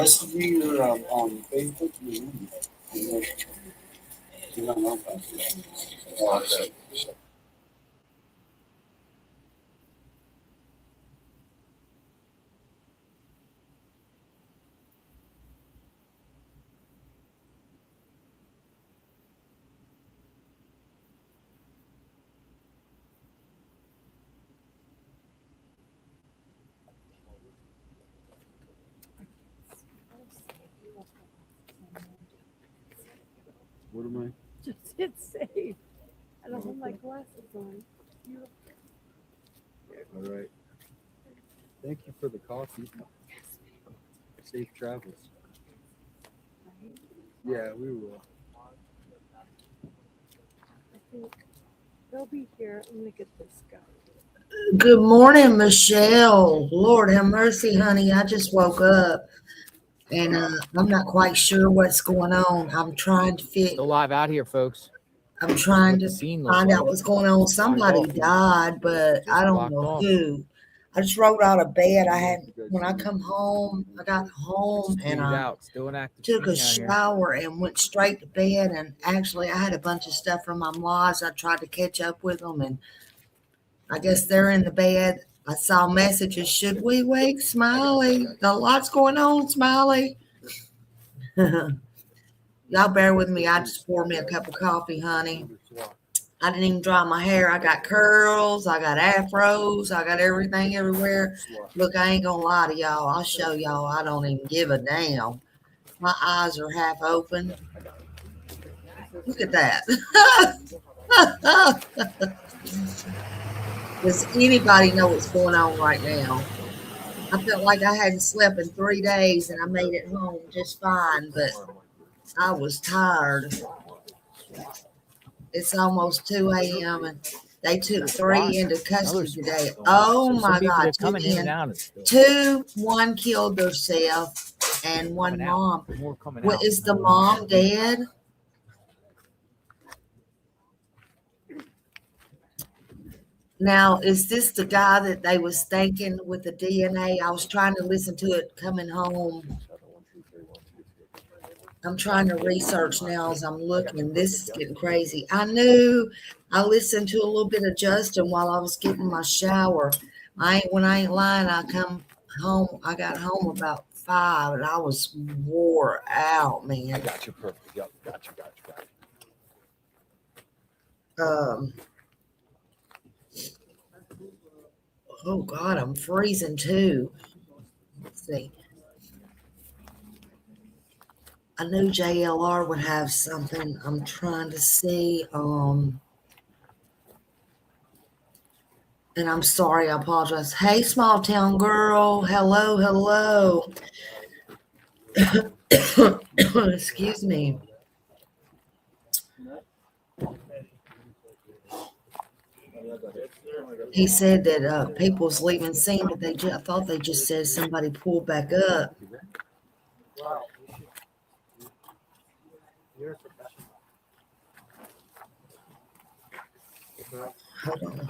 Message me on Facebook. You don't know about this. Okay. What am I? Just hit save. I don't have my glasses on. All right. Thank you for the coffee. Safe travels. Yeah, we will. I think they'll be here. I'm gonna get this guy. Good morning, Michelle. Lord have mercy, honey. I just woke up and I'm not quite sure what's going on. I'm trying to Still live out here, folks. I'm trying What to the scene looks find out like. what's going on. Somebody off. died, but Just I don't blocked know off. who. I just rolled out of bed. When I come home, I got home and Tweeted I out. Still an active took a scene out here. shower and went straight to bed. And actually, I had a bunch of stuff from my mom-in-laws. I tried to catch up with them, and I guess they're in the bed. I saw messages. Should we wake Smiley? A lot's going on, Smiley. Y'all bear with me. I just poured me a cup of coffee, honey. I didn't even dry my hair. I got curls. I got afros. I got everything everywhere. Look, I ain't gonna lie to y'all. I'll show y'all. I don't even give a damn. My eyes are half open. Look at that. Does anybody know what's going on right now? I felt like I hadn't slept in 3 days and I made it home just fine, but I was tired. It's almost 2 a.m. and they took 3 into custody today. Oh my God. Coming in and out. Two, one killed herself and one mom. More coming What out. is the mom dead? Now, is this the guy that they was thinking with the DNA? I was trying to listen to it coming home. I'm trying to research now as I'm looking. This is getting crazy. I listened to a little bit of Justin while I was getting my shower. When I ain't lying, I come home. I got home about 5 and I was wore out, man. I got you perfect. Yep, got you. Oh God, I'm freezing too. Let's see. I knew JLR would have something. I'm trying to see. And I'm sorry, I apologize. Hey, small town girl. Hello. Excuse me. He said that people's leaving scene, but I thought they just said somebody pulled back up. Hold on.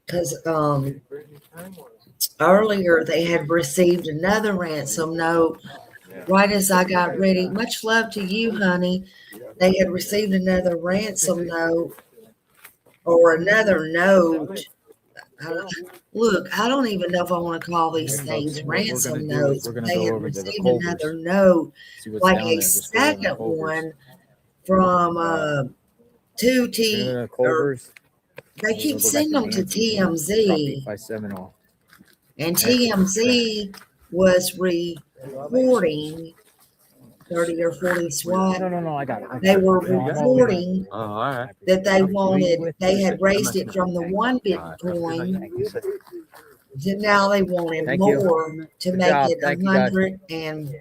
Because earlier they had received another ransom note right as I got ready. Much love to you, honey. They had received another ransom note or another note. Look, I don't even know if I want to call these things ransom notes. They had received another note, like a second one from Culver's. They keep sending them to TMZ. And TMZ was reporting 30 or 40 SWAT. No, I got it. They were reporting that they had raised it from the 1 Bitcoin to now they wanted more to make it 100 and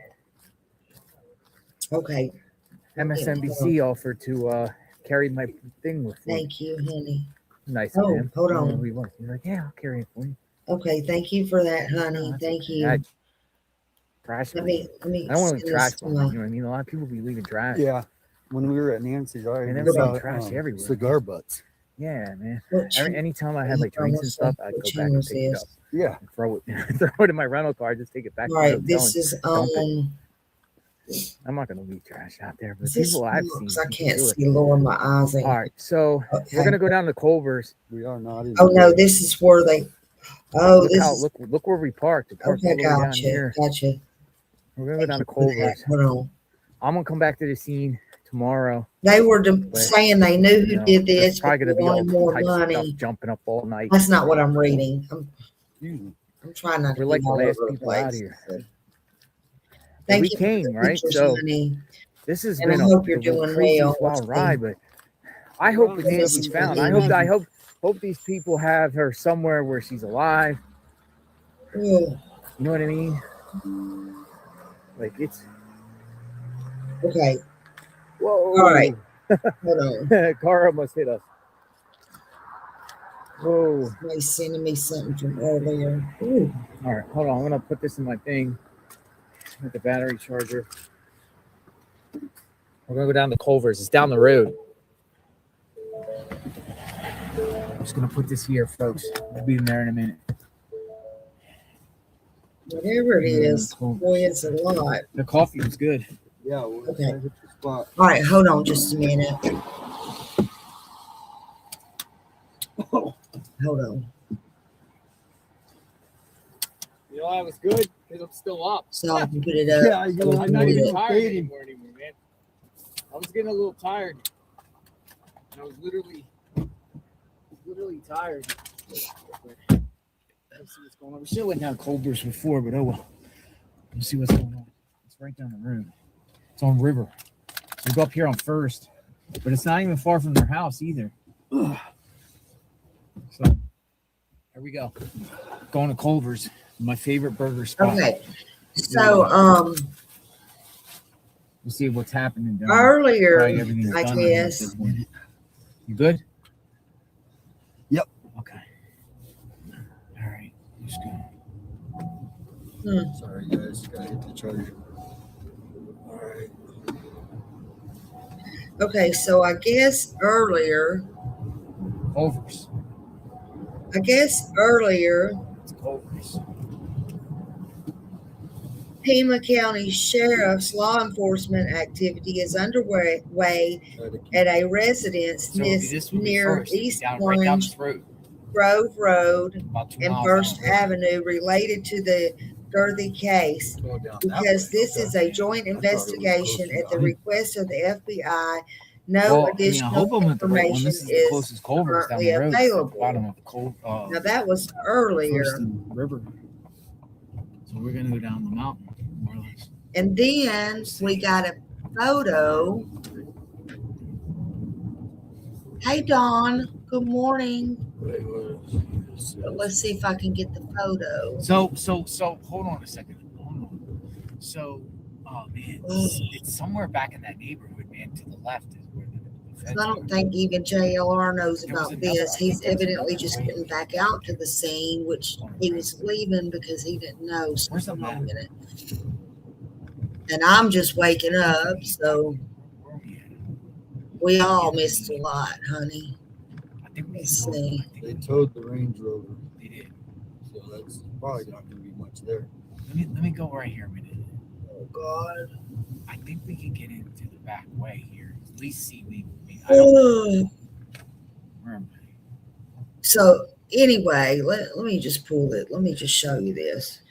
okay. MSNBC offered to carry my thing with me. Thank you, honey. Nice Oh, of him. hold I don't know on. who he was. He's like, yeah, I'll carry it for you. Okay, thank you for that, honey. No, that's Thank okay. you. Trash. Let me I don't want to send leave trash this to behind. my. You know what I mean? A lot of people be leaving trash. Yeah. When we were at Nancy's, I And even they're saw leaving trash everywhere. cigar butts. Yeah, man. What channel- Anytime I Are had you like drinks and from? stuff, I'd What go back channel and is pick it this? up Yeah. and throw it in my rental car. Just take it back All to the right, hotel this and is dump it. on. I'm not gonna leave trash out there, but Is this people I've seen. I people can't do it. see. Lower my eyes. All right, so Okay. we're gonna go down to Culver's. We are not in. Oh no, this is where they. Oh, Look this how is look where we parked. We parked okay. all the way down Gotcha. here. Gotcha. We're gonna go down to Thank you for that. Culver's. Hold on. I'm gonna come back to the scene tomorrow. They were But, saying they knew who did there's this, probably but gonna they be all wanted more types of stuff money. jumping up all night. That's not what I'm reading. Excuse me. I'm trying not to We're be like the all last over the people out place. here. But But thank we you for the came, right? pictures, So honey. this has And I been hope you're the doing craziest well. wild ride, but I hope Around Nancy's 7:30. found. I hope these people have her somewhere where she's alive. Ugh. You know what I mean? Like it's Okay. whoa. All right. Hold on. Car almost hit us. Whoa. Somebody's sending me something from earlier. Ooh. All right, hold on. I'm gonna put this in my thing with the battery charger. We're gonna go down to Culver's. It's down the road. I'm just gonna put this here, folks. We'll be in there in a minute. Whatever it is, Culver's. boy, it's a lot. The coffee was good. Yeah, well, Okay. hit the spot. All right, hold on just a minute. Hold on. You know, I was good because I'm still up. So I can put it up. Yeah, you know, So I'm I not can even put it- tired fading. anymore, man. I was getting a little tired. I was literally tired. Let's see what's going on. We should have went down Culver's before, but oh well. Let's see what's going on. It's right down the road. It's on River. So we go up here on First, but it's not even far from their house either. So here we go. Going to Culver's, my favorite burger spot. Okay. So We'll see what's happening down earlier, Probably everything's I done down here at guess. this point. You good? Yep. Okay. All right. Let's go. Sorry, guys. Gotta hit the charger. All right. Okay, so I guess earlier, Culver's. It's Culver's. Pima County Sheriff's law enforcement activity is underway Try to keep at a residence So this would be near first. It'd be East down, right down Orange this road. Grove Road About 2 and miles First down the road. Avenue related to the Girthy case. go down that Because way. this is a joint it was investigation closer at the down. request of the FBI. No Well, I mean, I additional hope I'm at the right one. information This is the is closest Culver's down currently the road. It's at the available. bottom of the Now that was earlier. First and River. So we're gonna go down the mountain, more or less. And then we got a photo. Hey Dawn, good morning. Let's see if I can get the photo. So hold on a second. Hold on. So, oh man, it's somewhere back in that neighborhood, man. To the left is where the feds I don't think even JLR knows There was about another- this. I think He's there was evidently another just way. getting back out to the scene, which he was leaving because he didn't know. So Where's the hold on a map? minute. And I'm just waking up, so Where are we at? we all missed a lot, honey. I think we Let's can go. see. I think They towed the Range Rover, they did. so that's probably not going to be much there. Let me go right here a minute. Oh God. I think we can get into the back way here. At least see I don't know. Where am I? So anyway, let me just pull it. Let me just show you this.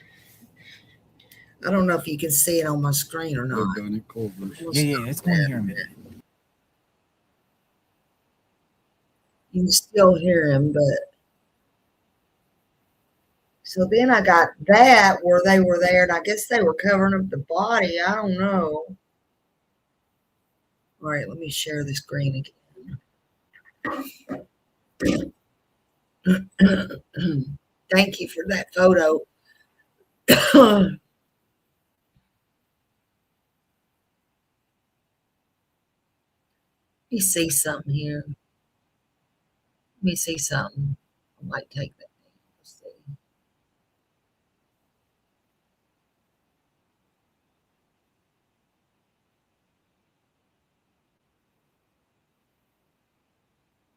I don't know if you can see it on my screen or They're not. down at Culver's. Yeah, let's go in here a minute. You can still hear him, but so then I got that where they were there, and I guess they were covering up the body. I don't know. All right, let me share the screen again. Thank you for that photo. me see something here. Let me see something. I might take that. Let's see.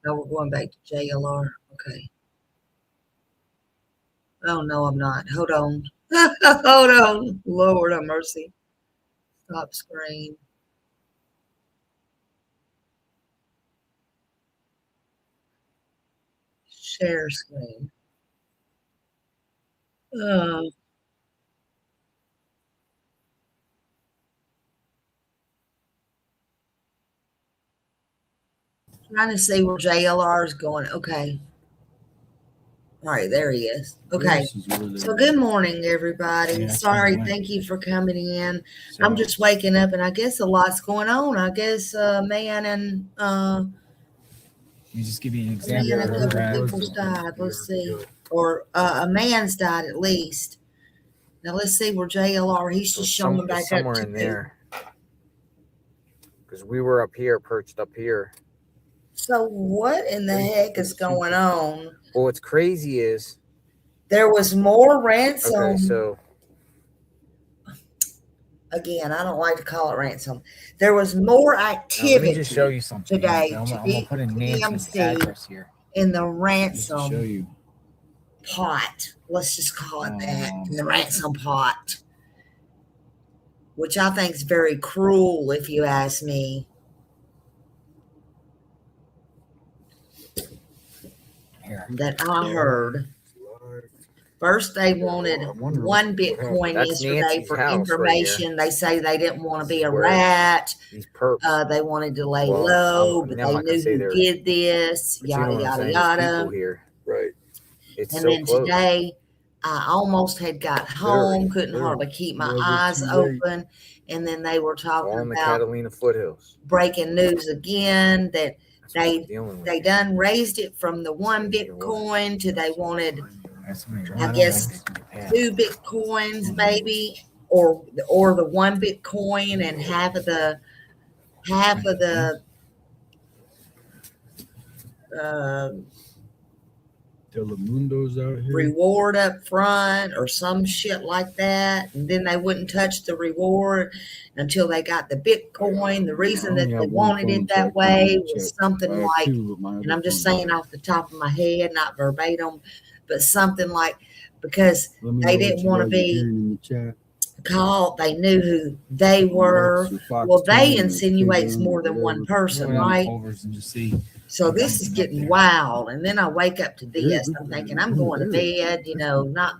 No, we're going back to JLR. Okay. Oh, no, I'm not. Hold on. Hold on. Lord have mercy. Stop screen. Share screen. Uh, trying to see where JLR is going. Okay. All right, there he is. Okay. This is where they So were. good morning, everybody. Yeah, that's Sorry, fine. thank you for coming in. So, I'm just waking up, and I guess a lot's going on. I guess man and let me just give you an example. a Where couple we're at. people's died. Let's see, or a man's died at least. Now let's see where JLR. He's So just showing back up somewhere to in me. there, because we were up here, perched up here. So what in the heck is going on? Well, what's crazy is, There was more okay, ransom. so Again, I don't like to call it ransom. There was more now let activity me just show you something. today I'm to gonna beat put in Nancy's PMC address here. in the Just to show ransom you. pot. Let's just call it that. In the ransom pot. Which I think is very cruel, if you ask me. Here. That I heard. First, they wanted I wonder one Bitcoin That's yesterday Nancy's for house right information. They say they didn't want to be a Where rat. These perps. They wanted to lay Well, low, I'm but not they gonna knew say who they're- did this. But you know Yada what I'm yada saying? There's yada. people here. Right. It's And so then close. today, I almost had got home, couldn't Literally. hardly keep my Was it eyes too late? open. And then they were It's all talking in the about Catalina foothills. breaking news again that That's what they we're dealing with. they done raised it from the one Sure was. Bitcoin to they wanted That's me. I guess 2 Bitcoins maybe, or the one Bitcoin and half of the Telemundo's out here. reward up front or some shit like that. And then they wouldn't touch the reward until they got the Bitcoin. The reason that they wanted it that way was something like, and I'm just saying off the top of my head, not verbatim, but something like, because they didn't want to be called, they knew who they were. Well, they insinuates more than one person, right? Culver's and just see. So this is getting wild. And then I wake up to this. I'm thinking I'm going to bed, not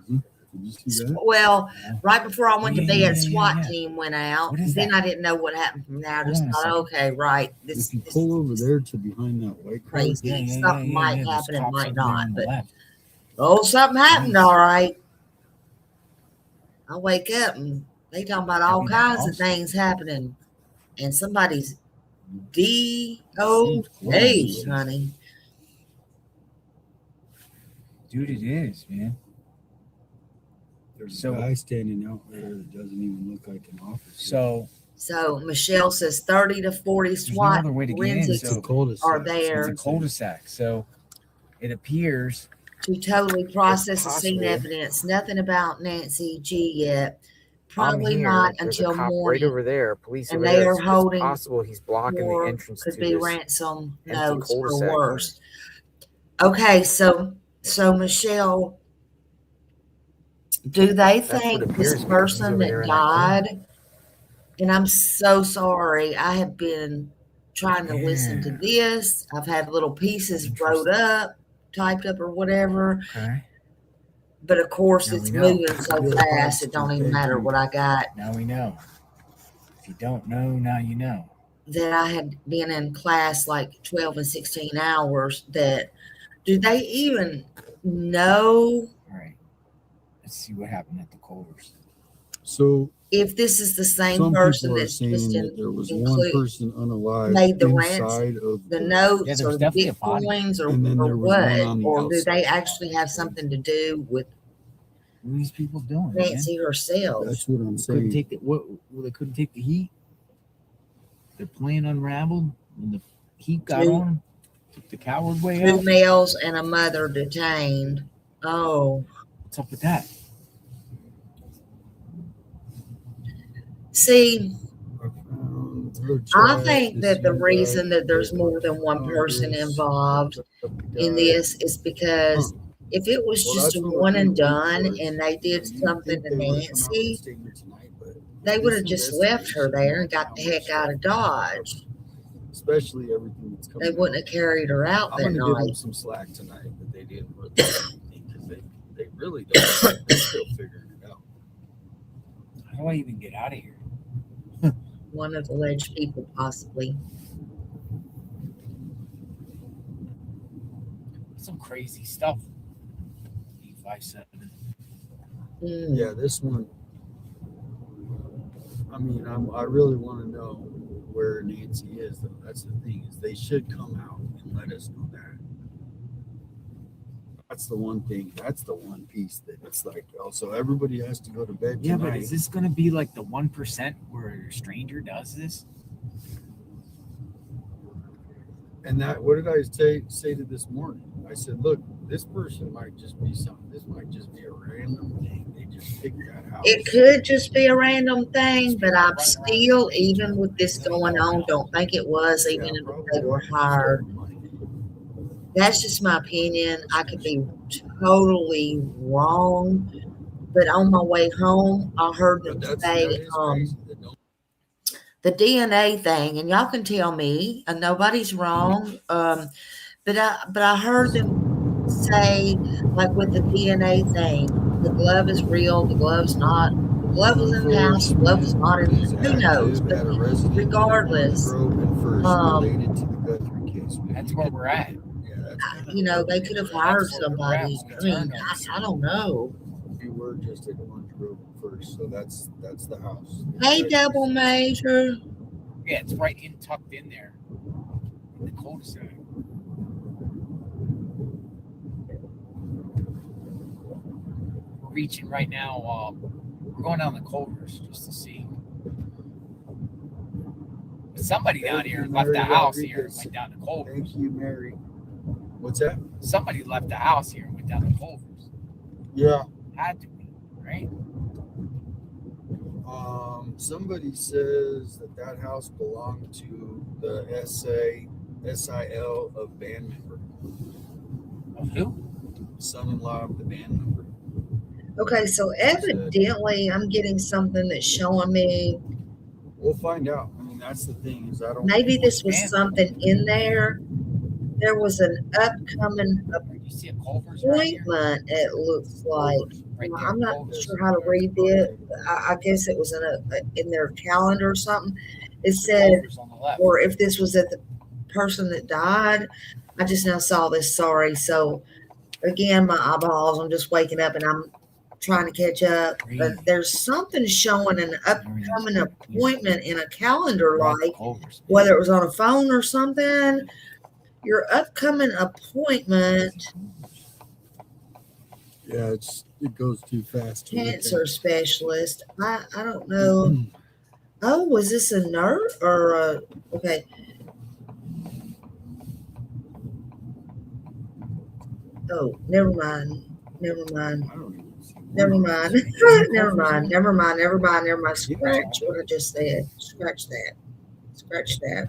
well, right before I went to bed, SWAT team went out. What is Then that? I didn't know what happened from there. I Hold just on a thought, second. okay, right. If This you pull over there to behind that white car, crazy. Something might There's happen, it cops might over there on not. the But left. oh, something happened, Nice. all right. I wake up and they talking about all Maybe that kinds of also. things happening. And somebody's Seems DOA, close. honey. Dude, it is, man. there's So- a guy standing out there that doesn't even look like an officer. So So Michelle says 30 to 40 there's no SWAT other way to get in. forensics So it's a cul-de-sac. are there. it's a cul-de-sac. So it appears to totally process the scene possible. evidence. Nothing about Nancy G yet. I'm Probably here. not There's until a cop morning. right over there. Police And over they there. are holding It's possible he's blocking the Or entrance could to be this. ransom empty notes or cul-de-sac here. worse. Okay, so Michelle, do they That's what think appears this because he's person over there that in that corner. died? And I'm so sorry. I have been trying to listen to Yeah. this. I've had little pieces wrote up, typed up, or whatever. okay. But of course, Now it's we know. moving so fast. It don't even matter what I got. Now we know. If you don't know, now you know. That I had been in class like 12 and 16 hours. That do they even know All right. Let's see what happened at the Culvers. So if this is the same some person people are that's saying just that there was one include person unalive made the inside of the Yeah, notes there's or the definitely a body. Bitcoins And then or there was one what? on the Or do they outside. actually have something to do with What are these people doing, man? Nancy herself? That's what I'm Couldn't saying. take the what? Well, they couldn't take the heat. Their plan unraveled. And the Keep got Two- on him. Took the coward way 2 out. males and a mother detained. Oh, What's up with that? see, I Chat, think this that the invite, reason that there's very more much than one person progress, involved up the in guy. this is because if it was Well, just that's a what we're one kind and of waiting done for is, and they did you'd something think to they would have come out with a Nancy, statement tonight, but they with would this have just left her investigation, there and got how the much heck out of stuff comes out, Dodge. especially everything that's They coming wouldn't out. have carried her out I'm that going to give them night. some slack tonight that they didn't really do anything because they really don't. They're still figuring it out. How do I even get out of here? One of the alleged people, possibly. Some crazy stuff. 857. Mm. Yeah, this one. I mean, I really want to know where Nancy is, though. That's the thing, is they should come out and let us know that. That's the one thing. That's the one piece that it's like, oh, so everybody has to go to bed Yeah, tonight. but is this going to be like the 1% where a stranger does this? And that, what did I say to this morning? I said, look, this person might just be something. This might just be a random thing. They just picked that house. It could just be a random thing, but I'm still, even with this going on, don't think it was, even if they were hired. That's just my opinion. I could be totally wrong, but on my way home, I heard them say the DNA thing, and y'all can tell me, and nobody's wrong. But I heard them say, like with the DNA thing, the glove is real, the glove's not. The glove was in the house, the glove was not in. Who knows? But regardless, That's where we're at. you know, they could have hired somebody. I mean, I don't know. We were just at Orange Grove first, so that's the house. Hey, double major. Yeah, it's right in tucked in there. In the cul-de-sac. We're reaching right now. We're going down the Culvers just to see. But somebody down here left the house here and went down to Culvers. Thank you, Mary. What's that? Somebody left the house here and went down to Culvers. Yeah. Had to be, right? Somebody says that house belonged to the SIL of band member. Of who? Son-in-law of the band member. Okay, so evidently I'm getting something that's showing me. We'll find out. I mean, that's the thing, is I don't. Maybe this was something in there. There was an upcoming You see a Culver's right here? appointment, it looks like. Right there, I'm not Culver's. sure how to read it. I guess it was in their calendar or something. It said, Culver's on the left. or if this was at the person that died. I just now saw this. Sorry. So again, my eyeballs, I'm just waking up and I'm trying to catch up. But there's something showing an upcoming appointment in a calendar, like whether it was on a phone or something. Your upcoming appointment. Yeah, it goes too fast. Cancer specialist. I don't know. Oh, was this a nurse or okay? Oh, never mind. Never mind. Never mind. Never mind. Never mind. Never mind. Never mind. Scratch what I just said. Scratch that. Scratch that.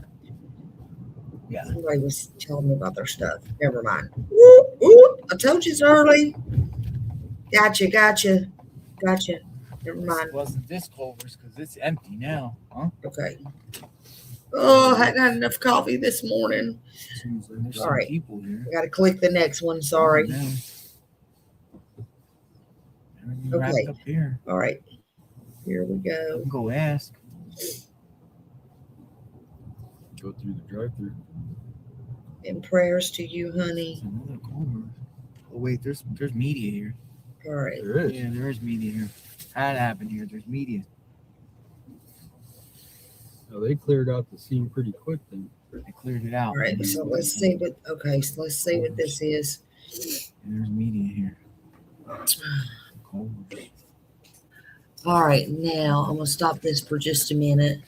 Yeah. Somebody was telling me about their stuff. Never mind. Whoop, whoop. I told you it's early. Gotcha. Never mind. This wasn't this Culver's because it's empty now, huh? Okay. Oh, I hadn't had enough coffee this morning. There's All some right. people here. I got to click the next one. Sorry. Okay. Up here. All right. Here we go. Go ask. Go through the drive-thru. And prayers to you, honey. Another Culver. Oh wait, there's media here. All right. There is. Yeah, there is media here. That happened here. There's media. No, they cleared out the scene pretty quick then. They cleared it out. All right. So let's see what. Okay. So let's see what this is. There's media here. Culver. All right. Now I'm gonna stop this for just a minute.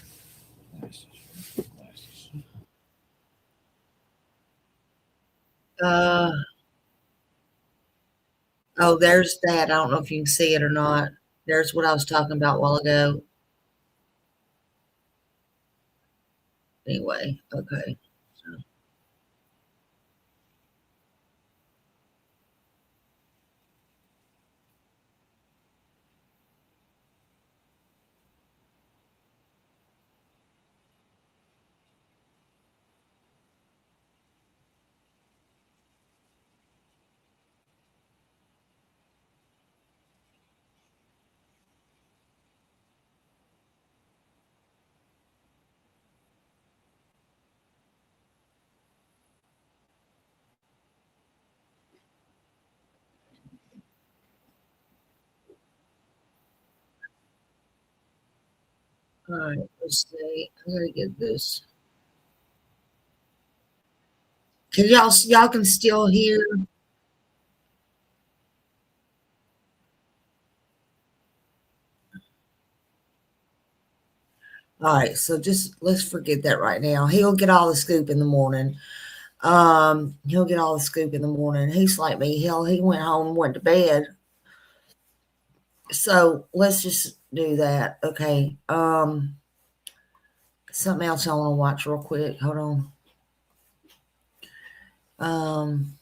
Oh, there's that. I don't know if you can see it or not. There's what I was talking about a while ago. Anyway, okay. All right, let's see. I'm gonna get this. Can y'all can still hear? All right, so just let's forget that right now. He'll get all the scoop in the morning. He'll get all the scoop in the morning. He's like me. He went home and went to bed. So let's just do that. Okay. Something else I want to watch real quick. Hold on.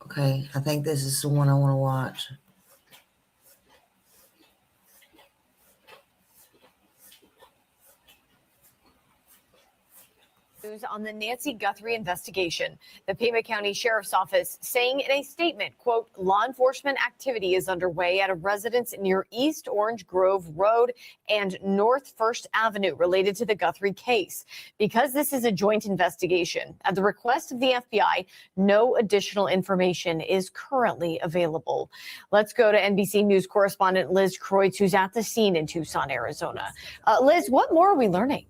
Okay, I think this is the one I want to watch. On the Nancy Guthrie investigation, the Pima County Sheriff's Office saying in a statement, quote, law enforcement activity is underway at a residence near East Orange Grove Road and North First Avenue related to the Guthrie case. Because this is a joint investigation, at the request of the FBI, no additional information is currently available. Let's go to NBC News correspondent Liz Kreutz, who's at the scene in Tucson, Arizona. Liz, what more are we learning?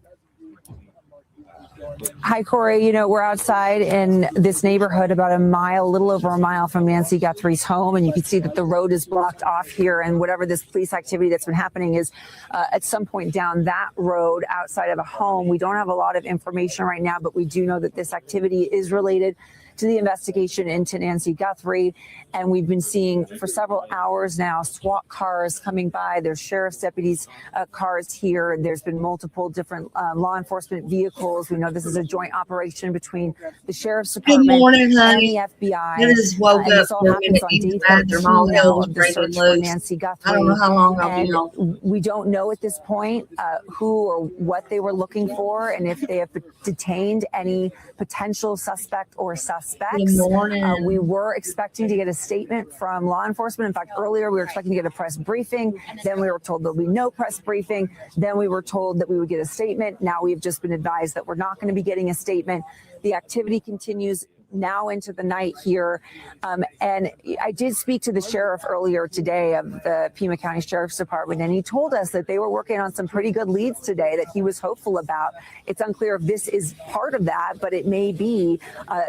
Hi, Corey. You know, we're outside in this neighborhood about a little over a mile from Nancy Guthrie's home. And you can see that the road is blocked off here. And whatever this police activity that's been happening is at some point down that road outside of a home. We don't have a lot of information right now, but we do know that this activity is related to the investigation into Nancy Guthrie. And we've been seeing for several hours now SWAT cars coming by. There's sheriff's deputies cars here. There's been multiple different law enforcement vehicles. We know this is a joint operation between the sheriff's department and the FBI. I just woke and up this all for a happens minute, on in the day bathroom, 13 all now hell was of the breaking search for loose. Nancy Guthrie. I don't know how long I'll be And on. we don't know at this point who or what they were looking for and if they have detained any potential suspect or suspects. Good morning. We were expecting to get a statement from law enforcement. In fact, earlier we were expecting to get a press briefing. Then we were told there'll be no press briefing. Then we were told that we would get a statement. Now we've just been advised that we're not going to be getting a statement. The activity continues now into the night here. And I did speak to the sheriff earlier today of the Pima County Sheriff's Department, and he told us that they were working on some pretty good leads today that he was hopeful about. It's unclear if this is part of that, but it may be.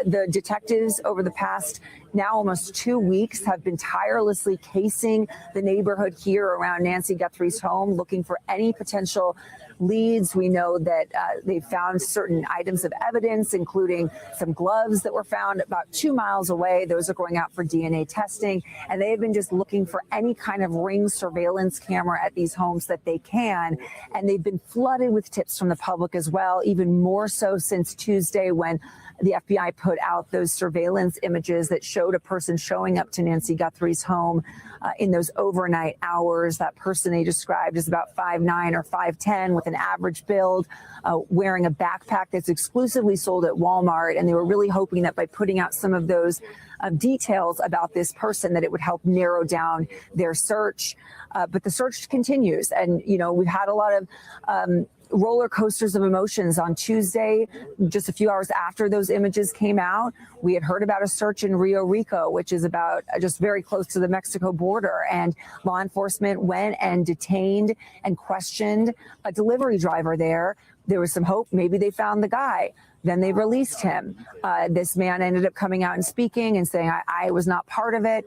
The detectives over the past now almost 2 weeks have been tirelessly casing the neighborhood here around Nancy Guthrie's home, looking for any potential leads. We know that they found certain items of evidence, including some gloves that were found about 2 miles away. Those are going out for DNA testing. And they've been just looking for any kind of ring surveillance camera at these homes that they can. And they've been flooded with tips from the public as well, even more so since Tuesday when the FBI put out those surveillance images that showed a person showing up to Nancy Guthrie's home in those overnight hours. That person they described as about 5'9" or 5'10" with an average build, wearing a backpack that's exclusively sold at Walmart. And they were really hoping that by putting out some of those details about this person, that it would help narrow down their search. But the search continues. And, you know, we've had a lot of roller coasters of emotions on Tuesday. Just a few hours after those images came out, we had heard about a search in Rio Rico, which is about just very close to the Mexico border. And law enforcement went and detained and questioned a delivery driver there there was some hope. Maybe they found the guy. Then they released him. This man ended up coming out and speaking and saying, I was not part of it.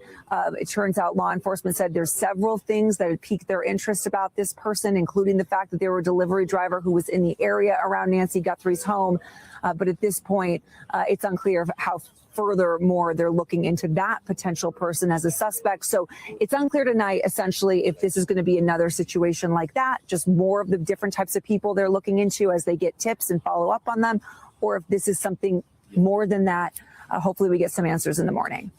It turns out law enforcement said there's several things that had piqued their interest about this person, including the fact that they were a delivery driver who was in the area around Nancy Guthrie's home. But at this point, it's unclear how furthermore they're looking into that potential person as a suspect. So it's unclear tonight, essentially, if this is going to be another situation like that, just more of the different types of people they're looking into as they get tips and follow up on them, or if this is something more than that. Hopefully we get some answers in the morning.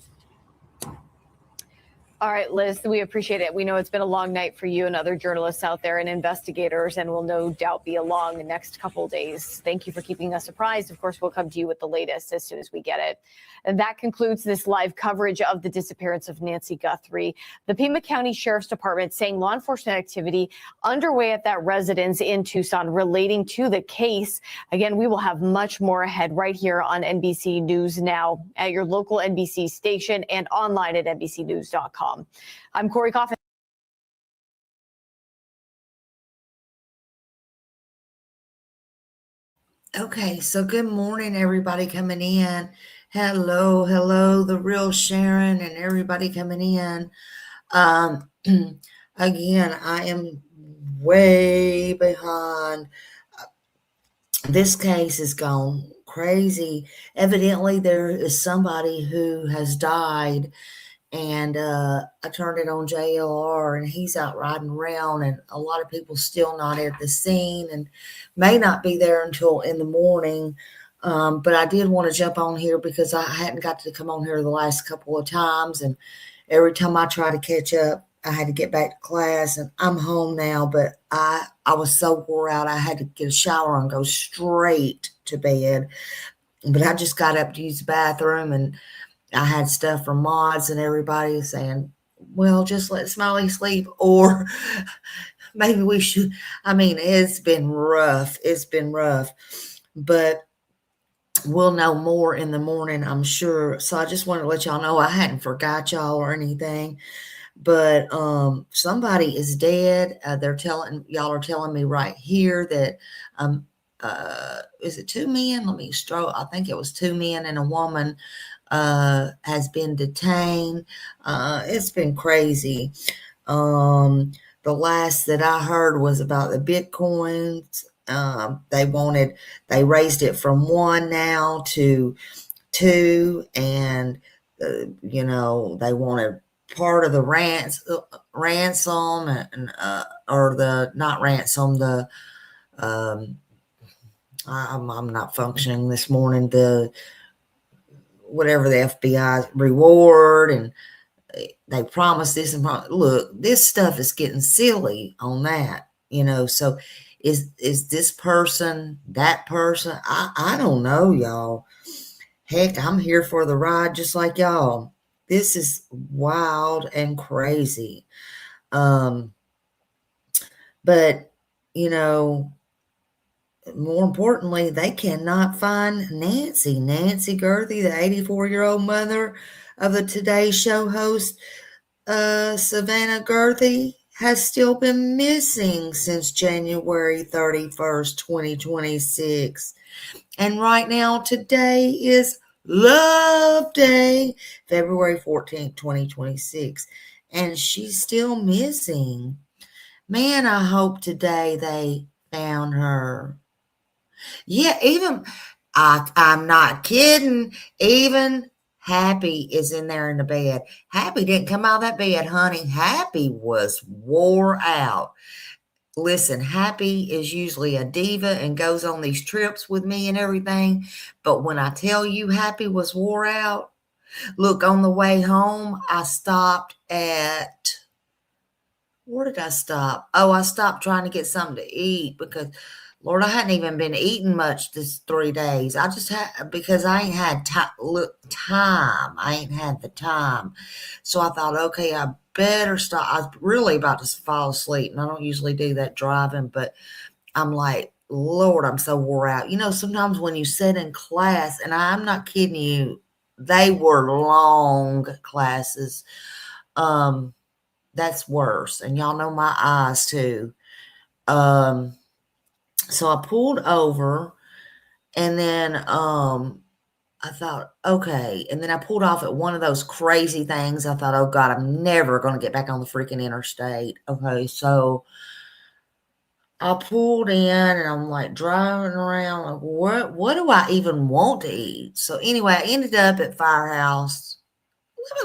All right, Liz, we appreciate it. We know it's been a long night for you and other journalists out there and investigators, and will no doubt be a long next couple of days. Thank you for keeping us apprised. Of course, we'll come to you with the latest as soon as we get it. And that concludes this live coverage of the disappearance of Nancy Guthrie. The Pima County Sheriff's Department saying law enforcement activity underway at that residence in Tucson relating to the case. Again, we will have much more ahead right here on NBC News Now, at your local NBC station and online at NBCnews.com. I'm Corey Coffin. Okay, so good morning, everybody coming in. Hello, the real Sharon and everybody coming in. Again, I am way behind. This case has gone crazy. Evidently, there is somebody who has died, and I turned it on JLR, and he's out riding around, and a lot of people still not at the scene and may not be there until in the morning. But I did want to jump on here because I hadn't got to come on here the last couple of times, and every time I try to catch up, I had to get back to class, and I'm home now, but I was so wore out. I had to get a shower and go straight to bed. But I just got up to use the bathroom, and I had stuff from mods and everybody saying, well, just let Smiley sleep, or maybe we should. I mean, it's been rough. It's been rough, but we'll know more in the morning, I'm sure. So I just wanted to let y'all know I hadn't forgot y'all or anything, but somebody is dead. Y'all are telling me right here that is it 2 men? Let me stroke. I think it was 2 men and a woman has been detained. It's been crazy. The last that I heard was about the Bitcoins. They raised it from 1 now to 2, and they wanted part of the ransom and or the not ransom, the I'm not functioning this morning, the whatever the FBI reward, and they promised this and look, this stuff is getting silly on that, so is this person that person? I don't know, y'all. Heck, I'm here for the ride just like y'all. This is wild and crazy. But more importantly, they cannot find Nancy Gurthie, the 84-year-old mother of the Today Show host, Savannah Gurthie, has still been missing since January 31st, 2026. And right now, today is Love Day, February 14th, 2026. And she's still missing. Man, I hope today they found her. Yeah, I'm not kidding. Even Happy is in there in the bed. Happy didn't come out of that bed, honey. Happy was wore out. Listen, Happy is usually a diva and goes on these trips with me and everything. But when I tell you Happy was wore out, look, on the way home, I stopped at, where did I stop? Oh, I stopped trying to get something to eat because, Lord, I hadn't even been eating much this 3 days. I just had, because I ain't had time. I ain't had the time. So I thought, okay, I better stop. I was really about to fall asleep, and I don't usually do that driving, but I'm like, Lord, I'm so wore out. Sometimes when you sit in class, and I'm not kidding you, they were long classes. That's worse. And y'all know my eyes too. So I pulled over, and then I thought, okay. And then I pulled off at one of those crazy things. I thought, oh God, I'm never going to get back on the freaking interstate. Okay. So I pulled in and I'm like driving around. Like, what do I even want to eat? So anyway, I ended up at Firehouse.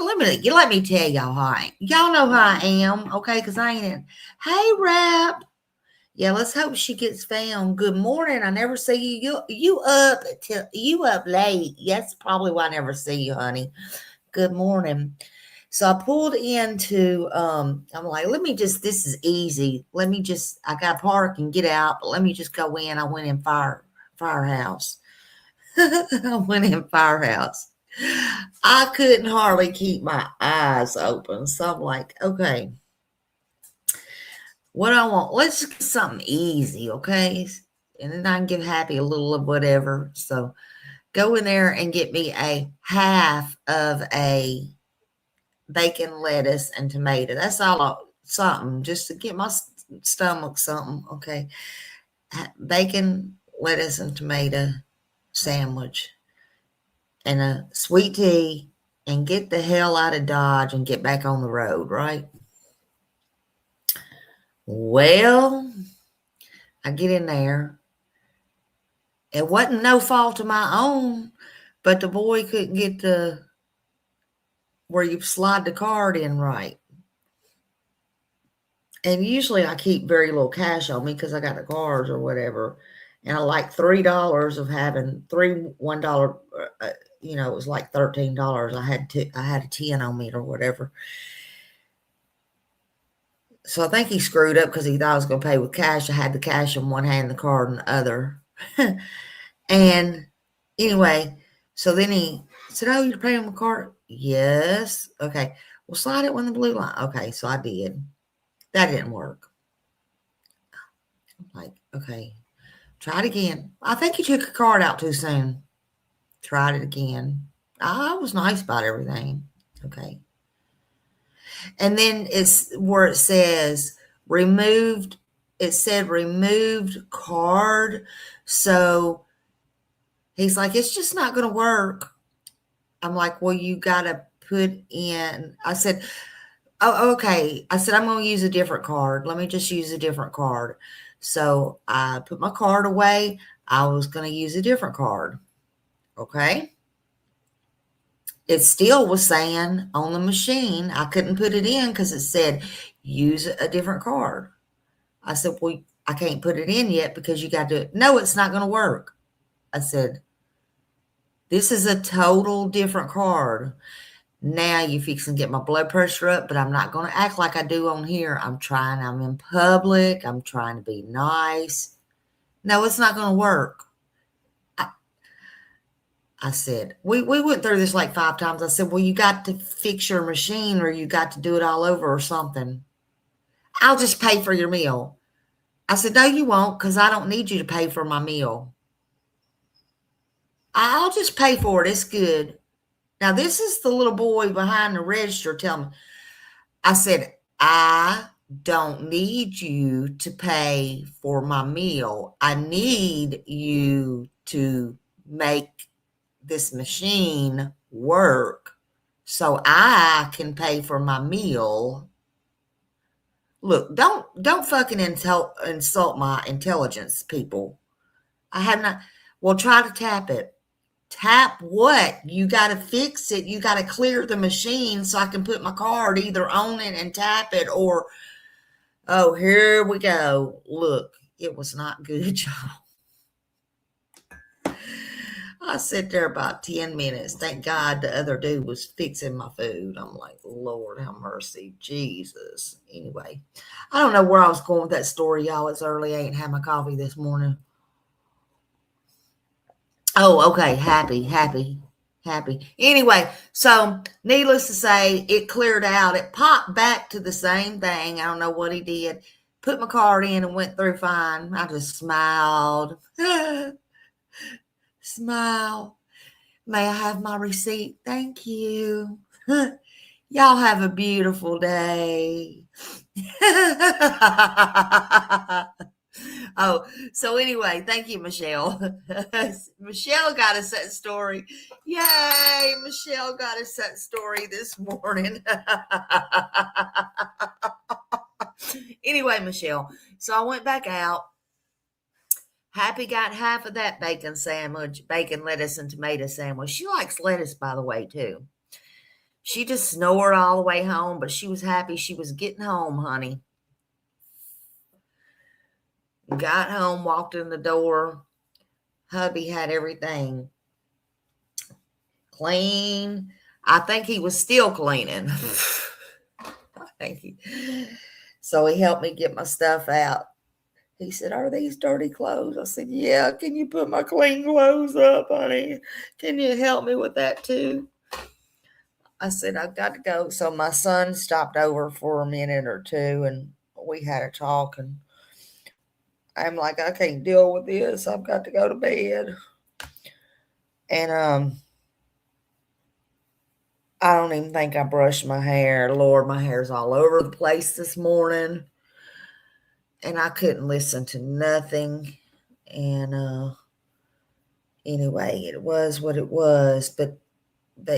Let me tell y'all y'all know how I am. Okay. Cause I ain't in. Hey, Rap. Yeah, let's hope she gets found. Good morning. I never see you. You up late. That's probably why I never see you, honey. Good morning. So I pulled into I'm like, this is easy. I gotta park and get out, but let me just go in. I went in Firehouse. I went in Firehouse. I couldn't hardly keep my eyes open. So I'm like, okay. What I want, let's just get something easy, okay? And then I can give Happy a little of whatever. So go in there and get me a half of a bacon, lettuce, and tomato. That's all, something, just to get my stomach something, okay? Bacon, lettuce, and tomato sandwich. And a sweet tea, and get the hell out of Dodge and get back on the road, right? Well, I get in there. It wasn't no fault of my own, but the boy couldn't get where you slide the card in right. And usually I keep very little cash on me because I got the cards or whatever. And I like $3 of having $1. It was like $13. I had a 10 on me or whatever. So I think he screwed up because he thought I was going to pay with cash. I had the cash in one hand, the card in the other. And anyway, so then he said, "Oh, you're paying with card?" Yes. Okay. Well, slide it when the blue line. Okay. So I did. That didn't work. I'm like, okay, try it again. I think you took a card out too soon. Tried it again. I was nice about everything. Okay. And then it's where it says removed. It said removed card. So he's like, it's just not going to work. I'm like, well, you got to put in. I said, oh, okay. I said, I'm going to use a different card. Let me just use a different card. So I put my card away. I was going to use a different card. Okay. It still was saying on the machine, I couldn't put it in because it said use a different card. I said, well, I can't put it in yet because you got to. No, it's not going to work. I said, this is a total different card. Now you fixing to get my blood pressure up, but I'm not going to act like I do on here. I'm in public. I'm trying to be nice. No, it's not going to work. I said, we went through this like 5 times. I said, well, you got to fix your machine or you got to do it all over or something. I'll just pay for your meal. I said, no, you won't, because I don't need you to pay for my meal. I'll just pay for it. It's good. Now, this is the little boy behind the register telling me. I said, I don't need you to pay for my meal. I need you to make this machine work so I can pay for my meal. Look, don't fucking insult my intelligence, people. I have not. Well, try to tap it. Tap what? You got to fix it. You got to clear the machine so I can put my card either on it and tap it or, oh, here we go. Look, it was not good, y'all. I sit there about 10 minutes. Thank God the other dude was fixing my food. I'm like, Lord, have mercy. Jesus. Anyway, I don't know where I was going with that story, y'all. It's early. I ain't had my coffee this morning. Oh, okay. Happy. Anyway, so needless to say, it cleared out. It popped back to the same thing. I don't know what he did. Put my card in and went through fine. I just smiled. Smile. May I have my receipt? Thank you. Y'all have a beautiful day. Oh, so anyway, thank you, Michelle. Michelle got us that story. Yay, Michelle got us that story this morning. Anyway, Michelle, so I went back out. Happy got half of that bacon sandwich, bacon, lettuce, and tomato sandwich. She likes lettuce, by the way, too. She just snored all the way home, but she was happy she was getting home, honey. Got home, walked in the door. Hubby had everything clean. I think he was still cleaning. So he helped me get my stuff out. He said, "Are these dirty clothes?" I said, "Yeah. Can you put my clean clothes up, honey? Can you help me with that too?" I said, "I've got to go." So my son stopped over for a minute or two and we had a talk, and I'm like, "I can't deal with this. I've got to go to bed." And I don't even think I brushed my hair. Lord, my hair's all over the place this morning. And I couldn't listen to nothing. And anyway, it was what it was. But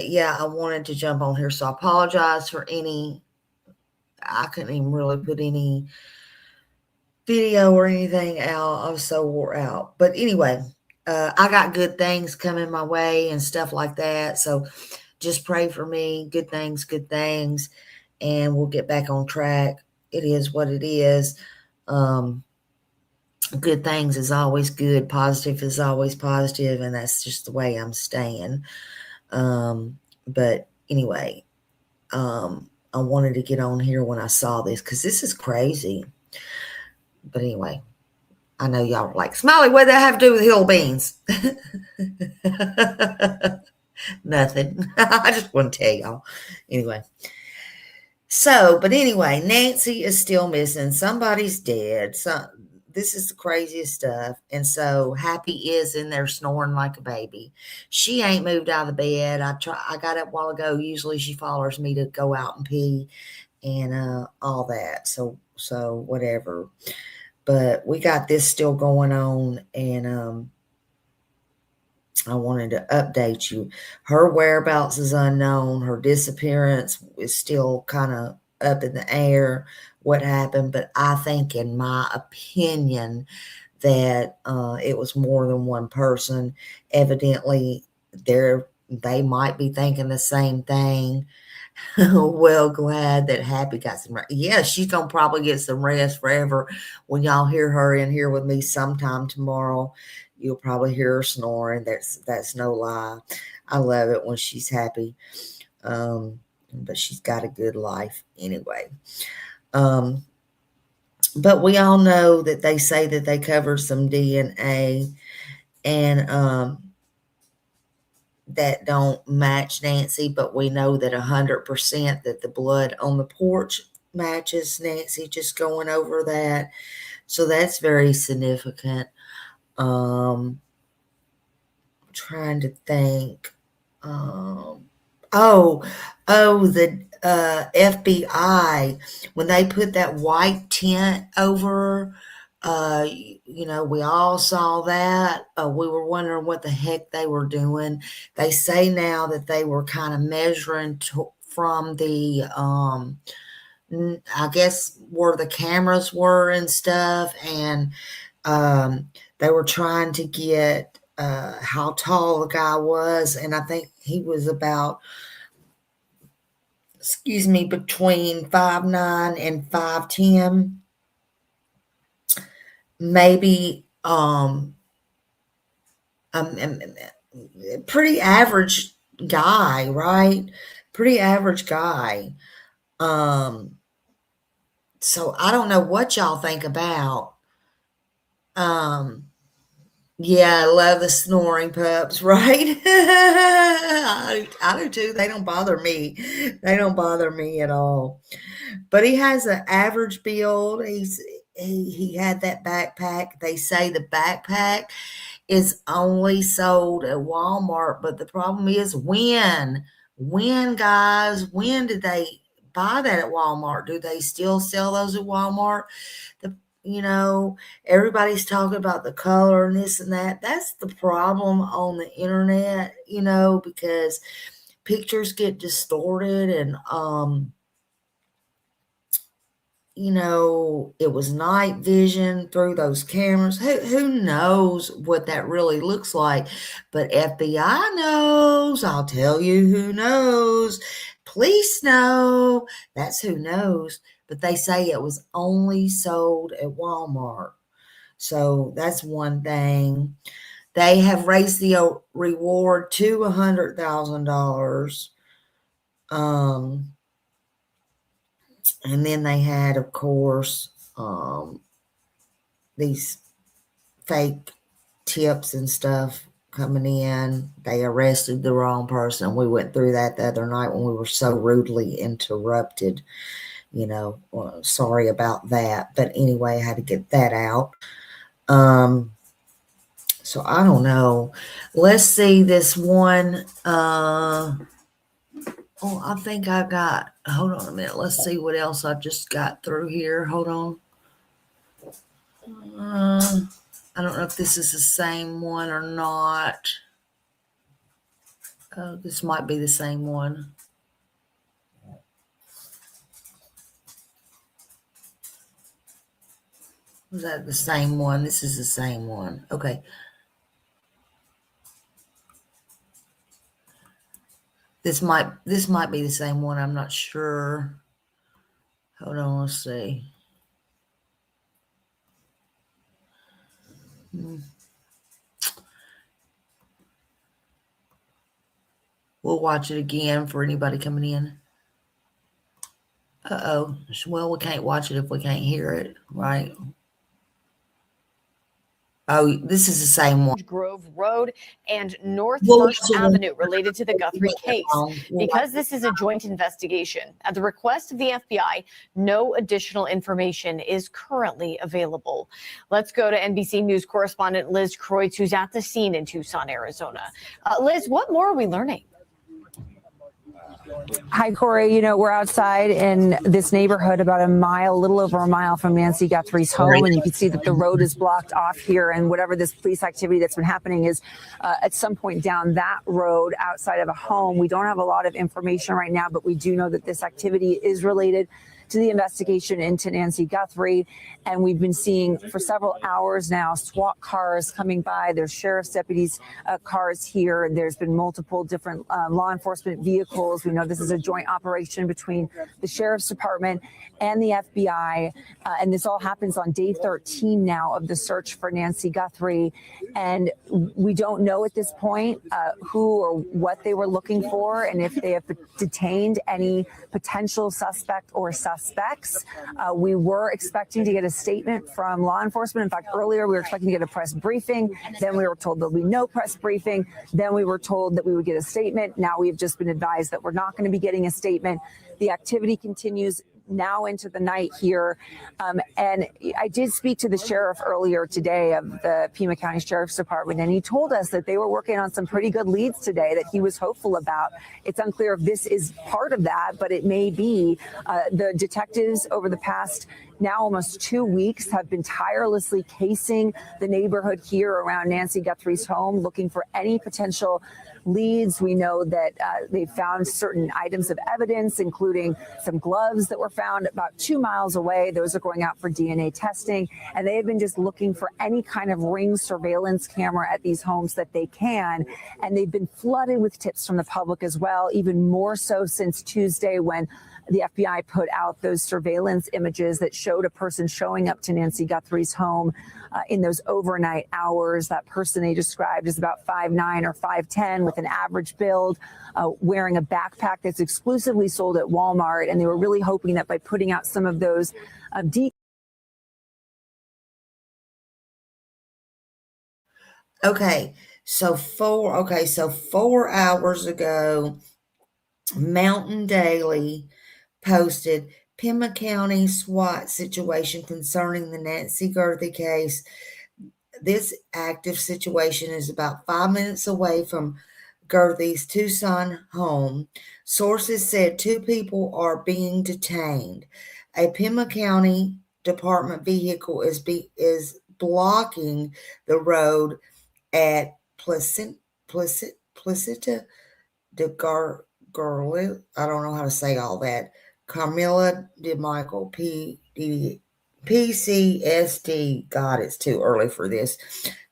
yeah, I wanted to jump on here. So I apologize for I couldn't even really put any video or anything out. I was so wore out. But anyway, I got good things coming my way and stuff like that. So just pray for me. Good things. And we'll get back on track. It is what it is. Good things is always good. Positive is always positive. And that's just the way I'm staying. But anyway, I wanted to get on here when I saw this because this is crazy. But anyway, I know y'all are like, "Smiley, what does that have to do with hill beans?" Nothing. I just want to tell y'all. Anyway. So, but anyway, Nancy is still missing. Somebody's dead. So this is the craziest stuff. And so Happy is in there snoring like a baby. She ain't moved out of the bed. I got up a while ago. Usually she follows me to go out and pee and all that. So whatever. But we got this still going on, and I wanted to update you. Her whereabouts is unknown. Her disappearance is still kind of up in the air, what happened. But I think, in my opinion, that it was more than one person. Evidently, they might be thinking the same thing. Well, glad that Happy got some rest. Yeah, she's going to probably get some rest forever. When y'all hear her in here with me sometime tomorrow, you'll probably hear her snoring. That's no lie. I love it when she's happy. But she's got a good life anyway. But we all know that they say that they covered some DNA and that don't match Nancy, but we know that 100% that the blood on the porch matches Nancy, just going over that. So that's very significant. Trying to think. The FBI, when they put that white tent over, we all saw that. We were wondering what the heck they were doing. They say now that they were kind of measuring from the, I guess, where the cameras were and stuff. And they were trying to get how tall the guy was. And I think he was about, between 5'9" and 5'10". Maybe pretty average guy, right? Pretty average guy. So I don't know what y'all think about. Yeah, I love the snoring pups, right? I do too. They don't bother me. They don't bother me at all. But he has an average build. He had that backpack. They say the backpack is only sold at Walmart, but the problem is when, guys, when did they buy that at Walmart? Do they still sell those at Walmart? everybody's talking about the color and this and that. That's the problem on the internet, because pictures get distorted and, it was night vision through those cameras. Who knows what that really looks like? But FBI knows. I'll tell you who knows. Police know. That's who knows. But they say it was only sold at Walmart. So that's one thing. They have raised the reward to $100,000. And then they had, of course, these fake tips and stuff coming in. They arrested the wrong person. We went through that the other night when we were so rudely interrupted. Sorry about that. But anyway, I had to get that out. So I don't know. Let's see this one. I think I got, hold on a minute. Let's see what else I just got through here. Hold on. I don't know if this is the same one or not. This might be the same one. Was that the same one? This is the same one. Okay. This might be the same one. I'm not sure. Hold on, let's see. We'll watch it again for anybody coming in. Uh-oh. Well, we can't watch it if we can't hear it, right? Oh, this is the same one. Grove Road and North We'll First watch it when- Avenue related to the Guthrie case. Because this is a joint investigation, at the request of the FBI, no additional information is currently available. Let's go to NBC News correspondent Liz Kreutz, who's at the scene in Tucson, Arizona. Liz, what more are we learning? Hi, Corey. We're outside in this neighborhood about a little over a mile from Nancy Guthrie's home. And you can see that the road is blocked off here. And whatever this police activity that's been happening is at some point down that road outside of a home. We don't have a lot of information right now, but we do know that this activity is related to the investigation into Nancy Guthrie. And we've been seeing for several hours now SWAT cars coming by. There's sheriff's deputies cars here. There's been multiple different law enforcement vehicles. We know this is a joint operation between the sheriff's department and the FBI. And this all happens on day 13 now of the search for Nancy Guthrie. And we don't know at this point who or what they were looking for and if they have detained any potential suspect or suspects. We were expecting to get a statement from law enforcement. In fact, earlier we were expecting to get a press briefing. Then we were told there'll be no press briefing. Then we were told that we would get a statement. Now we've just been advised that we're not going to be getting a statement. The activity continues now into the night here. And I did speak to the sheriff earlier today of the Pima County Sheriff's Department, and he told us that they were working on some pretty good leads today that he was hopeful about. It's unclear if this is part of that, but it may be. The detectives over the past now almost 2 weeks have been tirelessly casing the neighborhood here around Nancy Guthrie's home, looking for any potential leads. We know that they found certain items of evidence, including some gloves that were found about 2 miles away. Those are going out for DNA testing. And they have been just looking for any kind of ring surveillance camera at these homes that they can. And they've been flooded with tips from the public as well, even more so since Tuesday when the FBI put out those surveillance images that showed a person showing up to Nancy Guthrie's home in those overnight hours. That person they described as about 5'9" or 5'10" with an average build, wearing a backpack that's exclusively sold at Walmart. And they were really hoping that by putting out some of those So 4 hours ago, Mountain Daily posted Pima County SWAT situation concerning the Nancy Guthrie case. This active situation is about 5 minutes away from Guthrie's Tucson home. Sources said 2 people are being detained. A Pima County department vehicle is blocking the road at Placita de Garli. I don't know how to say all that. Carmilla de Michael PCSD. God, it's too early for this.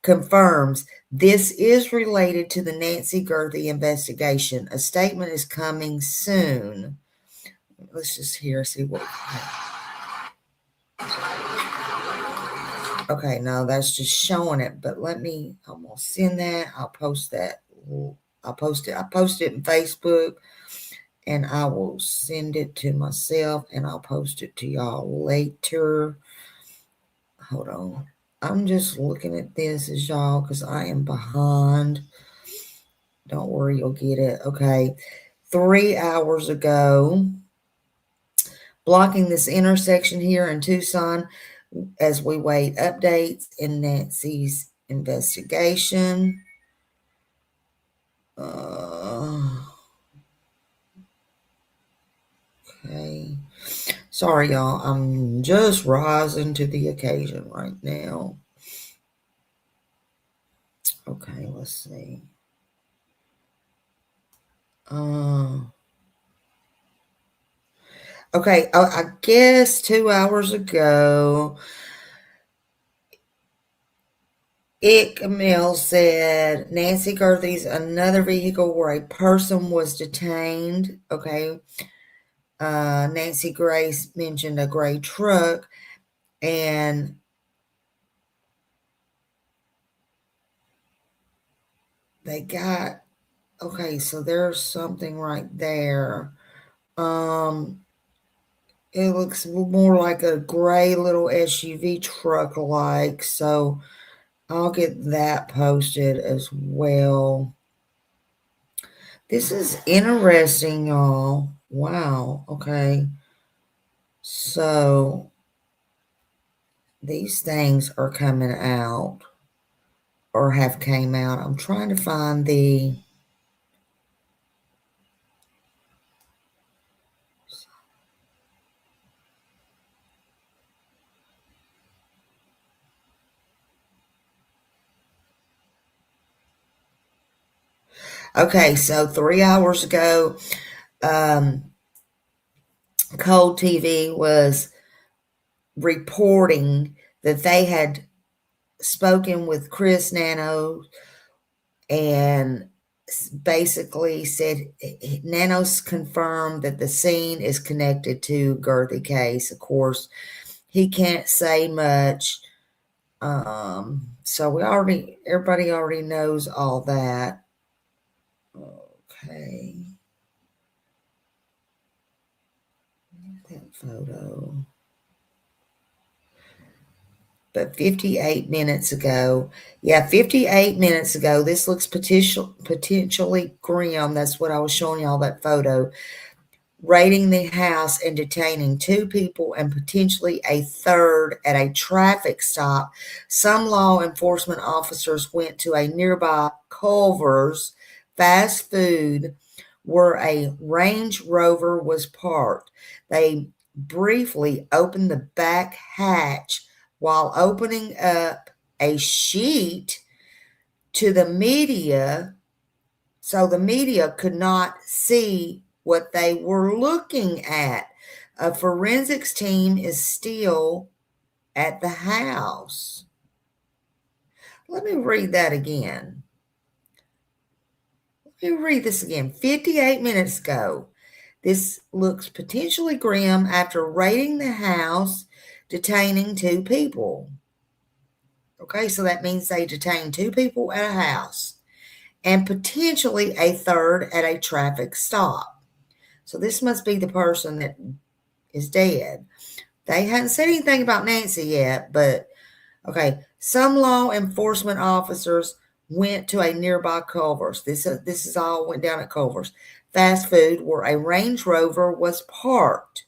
Confirms this is related to the Nancy Gerthy investigation. A statement is coming soon. Let's just see what. Okay, no, that's just showing it. But I'm gonna send that. I'll post that. I'll post it. I post it in Facebook, and I will send it to myself, and I'll post it to y'all later. Hold on. I'm just looking at this as y'all because I am behind. Don't worry, you'll get it. Okay. 3 hours ago, blocking this intersection here in Tucson as we wait updates in Nancy's investigation. Okay. Sorry, y'all. I'm just rising to the occasion right now. Okay, let's see. Okay, I guess 2 hours ago, Camille said Nancy Gerthy's another vehicle where a person was detained. Okay. Nancy Grace mentioned a gray truck, and they got, okay, so there's something right there. It looks more like a gray little SUV truck like, so I'll get that posted as well. This is interesting, y'all. Wow. Okay. So these things are coming out or have came out. I'm trying to find the okay, so 3 hours ago, Cold TV was reporting that they had spoken with Chris Nano and basically said Nano's confirmed that the scene is connected to Gerthy case. Of course, he can't say much. So everybody already knows all that. Okay. That photo. But 58 minutes ago, 58 minutes ago, this looks potentially grim. That's what I was showing y'all, that photo. Raiding the house and detaining 2 people and potentially a third at a traffic stop. Some law enforcement officers went to a nearby Culver's fast food where a Range Rover was parked. They briefly opened the back hatch while opening up a sheet to the media, so the media could not see what they were looking at. A forensics team is still at the house. Let me read that again. Let me read this again. 58 minutes ago, this looks potentially grim after raiding the house, detaining 2 people. Okay, so that means they detained 2 people at a house and potentially a third at a traffic stop. So this must be the person that is dead. They hadn't said anything about Nancy yet, but okay. Some law enforcement officers went to a nearby Culver's. This is all went down at Culver's fast food where a Range Rover was parked.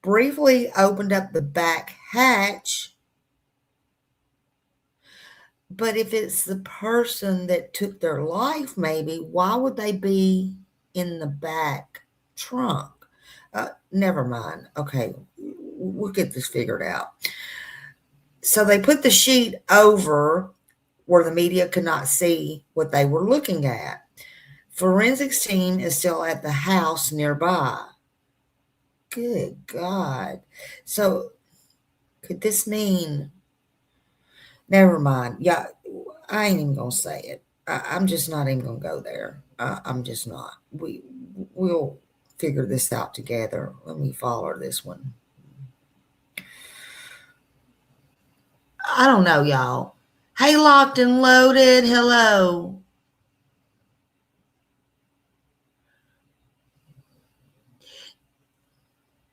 Briefly opened up the back hatch. But if it's the person that took their life, maybe, why would they be in the back trunk? Never mind. Okay. we'll get this figured out. So they put the sheet over where the media could not see what they were looking at. Forensics team is still at the house nearby. Good God. So could this mean, never mind. Yeah, I ain't even going to say it. I'm just not even going to go there. I'm just not. We'll figure this out together. Let me follow this one. I don't know, y'all. Hey, Locked and Loaded. Hello.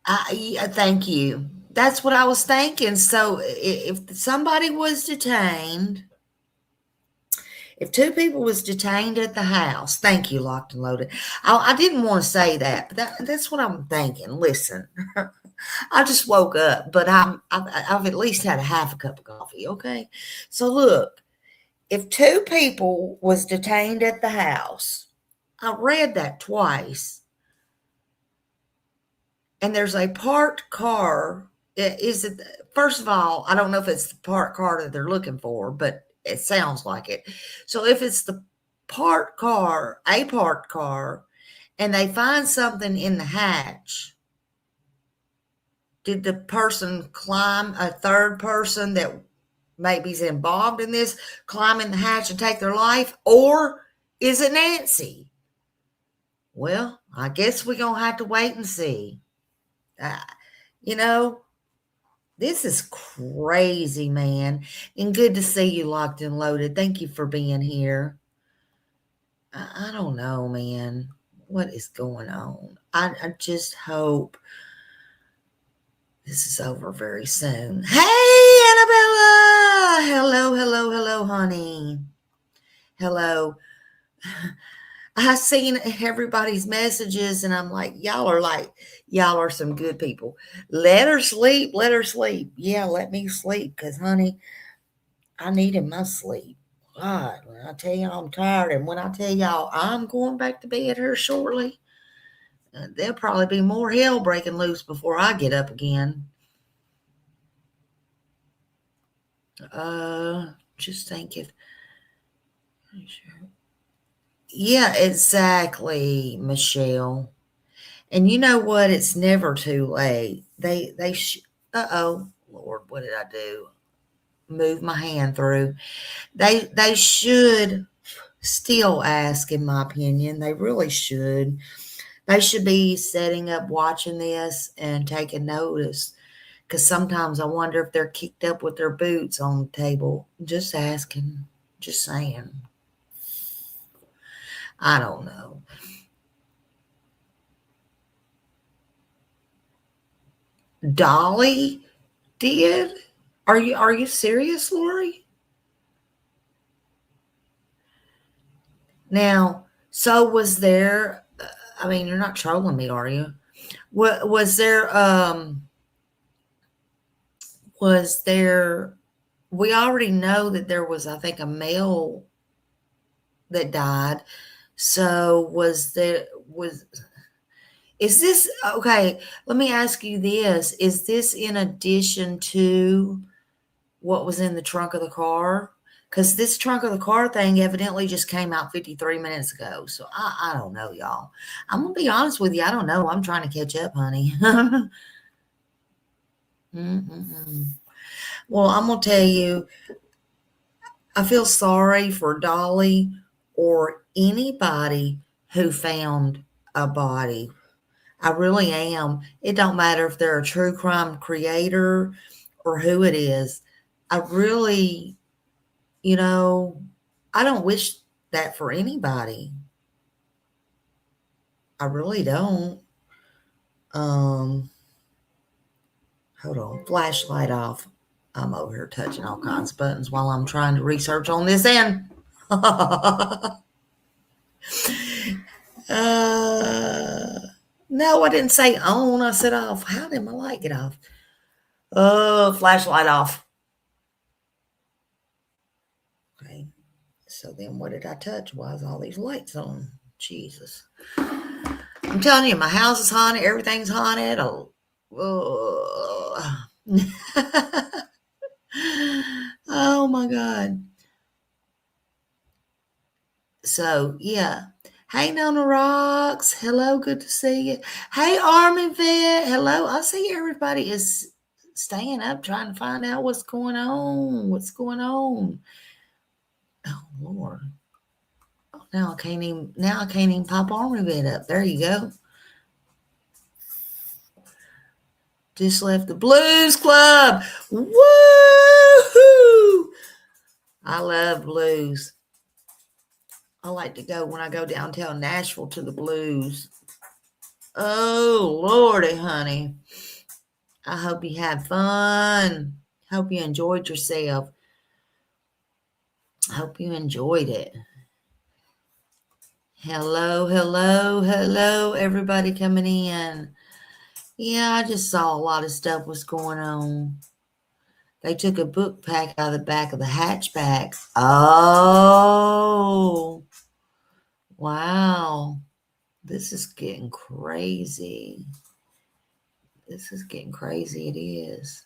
Thank you. That's what I was thinking. So if somebody was detained, if two people was detained at the house, thank you, Locked and Loaded. I didn't want to say that, but that's what I'm thinking. Listen, I just woke up, but I've at least had a half a cup of coffee. Okay. So look, if two people was detained at the house, I read that twice, and there's a parked car. Is it, first of all, I don't know if it's the parked car that they're looking for, but it sounds like it. So if it's the parked car, and they find something in the hatch, did the person climb, a third person that maybe is involved in this, climb in the hatch and take their life? Or is it Nancy? Well, I guess we're going to have to wait and see. You know, this is crazy, man. And good to see you, Locked and Loaded. Thank you for being here. I don't know, man. What is going on? I just hope this is over very soon. Hey, Annabella! Hello, honey. Hello. I seen everybody's messages, and I'm like, y'all are some good people. Let her sleep. Yeah, let me sleep, because, honey, I needed my sleep. God, when I tell y'all I'm tired, and when I tell y'all I'm going back to bed here shortly, there'll probably be more hell breaking loose before I get up again. Just thinking. Yeah, exactly, Michelle. And you know what? It's never too late. Uh-oh, Lord, what did I do? Move my hand through. They should still ask, in my opinion. They really should. They should be setting up, watching this, and taking notice. Because sometimes I wonder if they're kicked up with their boots on the table. Just asking. Just saying. I don't know. Dolly did? Are you serious, Lori? Now, so was there, I mean, you're not trolling me, are you? Was there, we already know that there was, I think, a male that died. So is this, okay, let me ask you this. Is this in addition to what was in the trunk of the car? Because this trunk of the car thing evidently just came out 53 minutes ago. So I don't know, y'all. I'm going to be honest with you. I don't know. I'm trying to catch up, honey. Well, I'm going to tell you, I feel sorry for Dolly or anybody who found a body. I really am. It don't matter if they're a true crime creator or who it is. I really, I don't wish that for anybody. I really don't. Hold on. Flashlight off. I'm over here touching all kinds of buttons while I'm trying to research on this end. No, I didn't say on. I said off. How did my light get off? Oh, flashlight off. Okay. So then what did I touch? Why is all these lights on? Jesus. I'm telling you, my house is haunted. Everything's haunted. Oh my God. So yeah. Hey Nona Rocks. Hello, good to see you. Hey Armin Vet. Hello. I see everybody is staying up trying to find out what's going on. What's going on? Oh Lord. Oh, now I can't even pop Armin Vet up. There you go. Just left the Blues Club. Woo-hoo! I love blues. I like to go when I go downtown Nashville to the blues. Oh, Lordy, honey. I hope you had fun. Hope you enjoyed yourself. Hope you enjoyed it. Hello, hello, hello, everybody coming in. Yeah, I just saw a lot of stuff was going on. They took a book pack out of the back of the hatchback. Oh, wow. This is getting crazy. This is getting crazy. It is.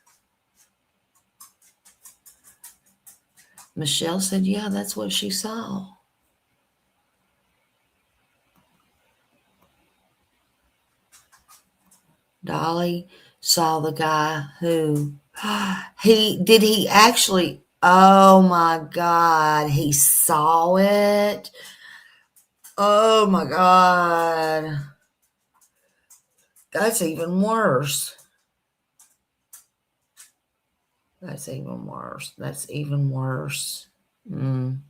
Michelle said, yeah, that's what she saw. Dolly saw the guy who he actually, oh my God, he saw it. Oh my God. That's even worse. That's even worse. That's even worse. Mm.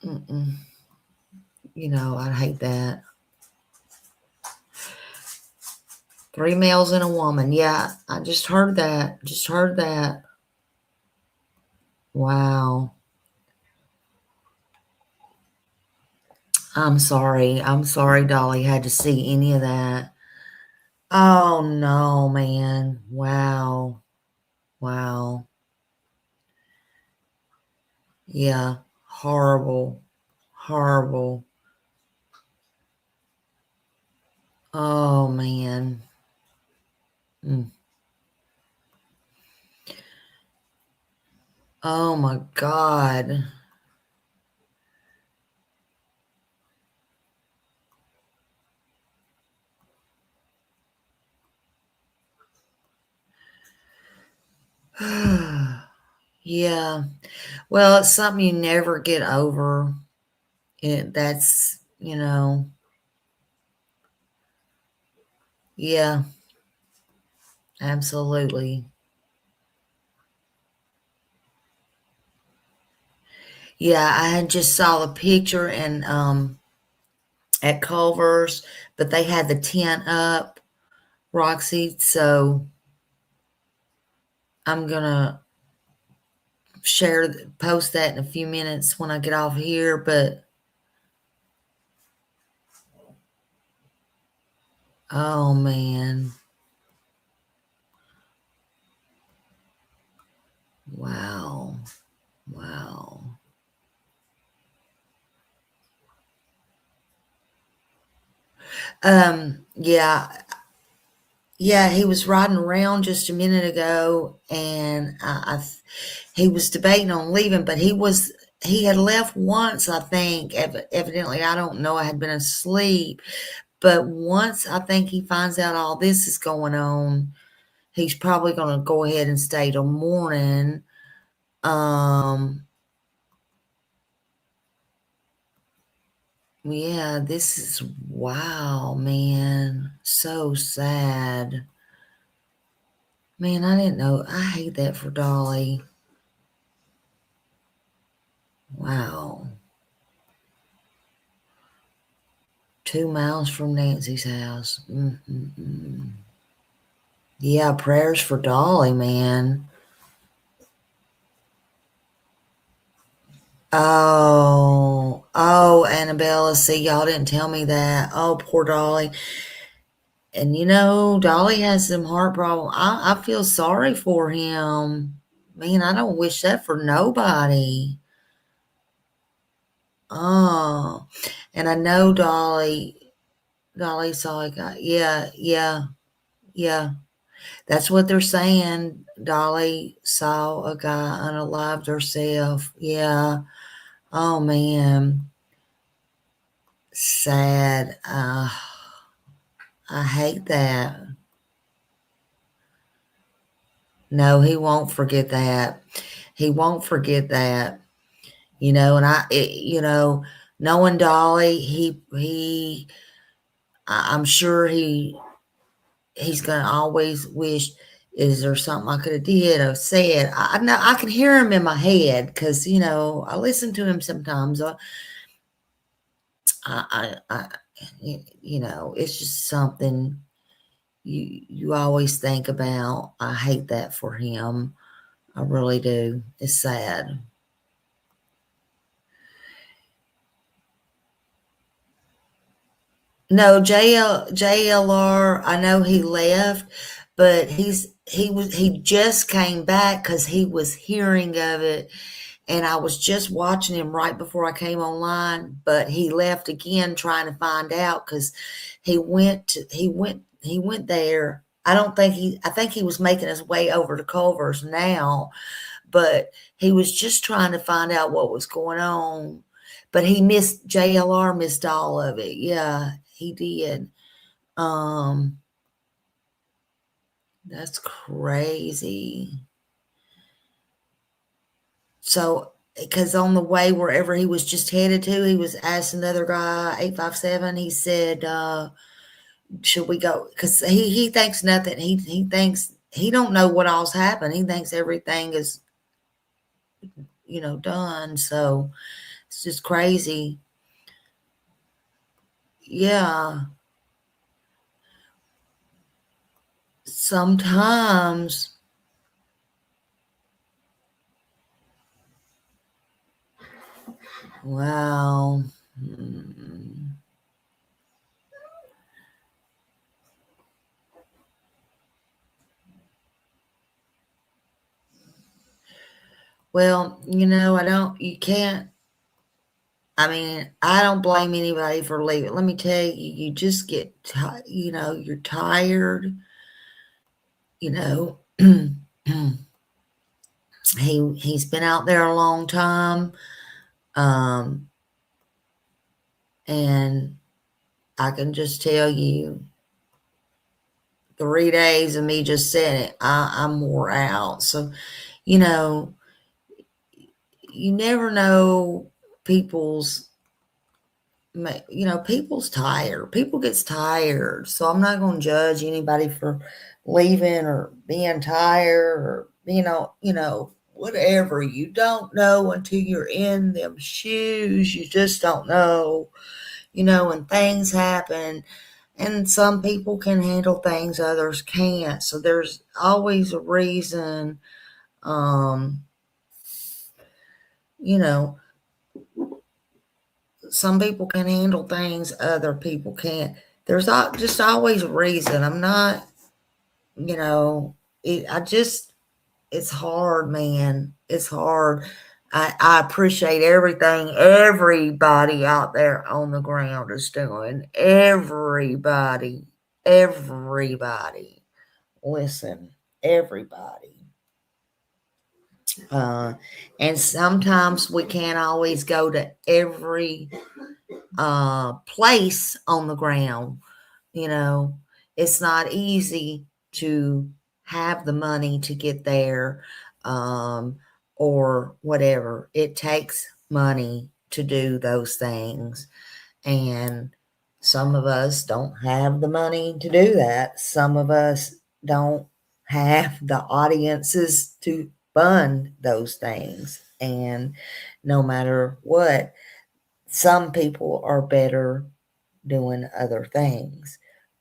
Mm-mm. You know, I hate that. 3 males and a woman. Yeah, I just heard that. Just heard that. Wow. I'm sorry. I'm sorry Dolly had to see any of that. Oh no, man. Wow. Wow. Yeah. Horrible. Horrible. Oh man. Mm. Oh my God. Yeah. Well, it's something you never get over. That's, yeah, absolutely. Yeah, I had just saw the picture and at Culver's, but they had the tent up, Roxy, so I'm gonna post that in a few minutes when I get off here, but oh man. Wow. Wow. Yeah. Yeah, he was riding around just a minute ago and he was debating on leaving, but he had left once, I think. Evidently, I don't know. I had been asleep. But once I think he finds out all this is going on, he's probably going to go ahead and stay till morning. Yeah, this is wow, man. So sad. Man, I didn't know. I hate that for Dolly. Wow. 2 miles from Nancy's house. Mm-mm-mm. Yeah, prayers for Dolly, man. Oh, Annabella, see, y'all didn't tell me that. Oh, poor Dolly. And Dolly has some heart problem. I feel sorry for him. Man, I don't wish that for nobody. Oh, and I know Dolly, Dolly saw a guy. Yeah. That's what they're saying. Dolly saw a guy unalived herself. Yeah. Oh man. Sad. I hate that. No, he won't forget that. He won't forget that. And knowing Dolly, I'm sure he's gonna always wish, is there something I could have did or said? I know I can hear him in my head because I listen to him sometimes. I it's just something you always think about. I hate that for him. I really do. It's sad. No, JLR, I know he left, but he just came back because he was hearing of it, and I was just watching him right before I came online, but he left again trying to find out because he went there. I think he was making his way over to Culver's now, but he was just trying to find out what was going on. But JLR missed all of it. Yeah, he did. That's crazy. So, because on the way wherever he was just headed to, he was asking another guy, 857, he said, should we go? Because he thinks nothing. He thinks, he don't know what all's happened. He thinks everything is, done. So, it's just crazy. Yeah. Sometimes, wow. Well, I don't blame anybody for leaving. Let me tell you, you just get, you're tired, you know. He's been out there a long time. And I can just tell you, 3 days of me just saying it, I'm wore out. So, you know, you never know people's people's tired. People gets tired. So I'm not going to judge anybody for leaving or being tired or, whatever. You don't know until you're in them shoes. You just don't know, and things happen. And some people can handle things, others can't. So there's always a reason, you know, some people can handle things, other people can't. There's just always a reason. I'm not, it's hard, man. It's hard. I appreciate everything everybody out there on the ground is doing. Everybody. Listen, everybody. And sometimes we can't always go to every place on the ground. It's not easy to have the money to get there, or whatever. It takes money to do those things. And some of us don't have the money to do that. Some of us don't have the audiences to fund those things. And no matter what, some people are better doing other things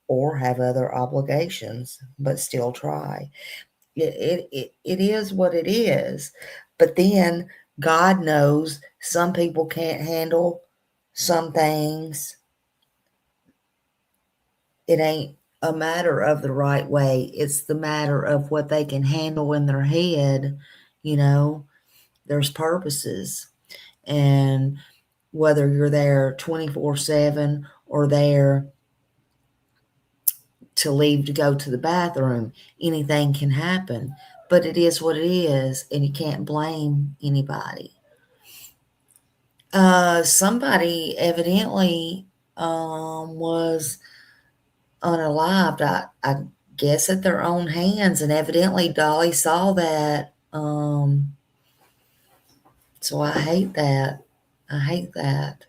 or have other obligations, but still try. It is what it is. But then God knows some people can't handle some things. It ain't a matter of the right way. It's the matter of what they can handle in their head. There's purposes. And whether you're there 24/7 or there to leave to go to the bathroom. Anything can happen, but it is what it is, and you can't blame anybody. Somebody evidently was unalived, I guess at their own hands, and evidently Dolly saw that. So I hate that. I hate that.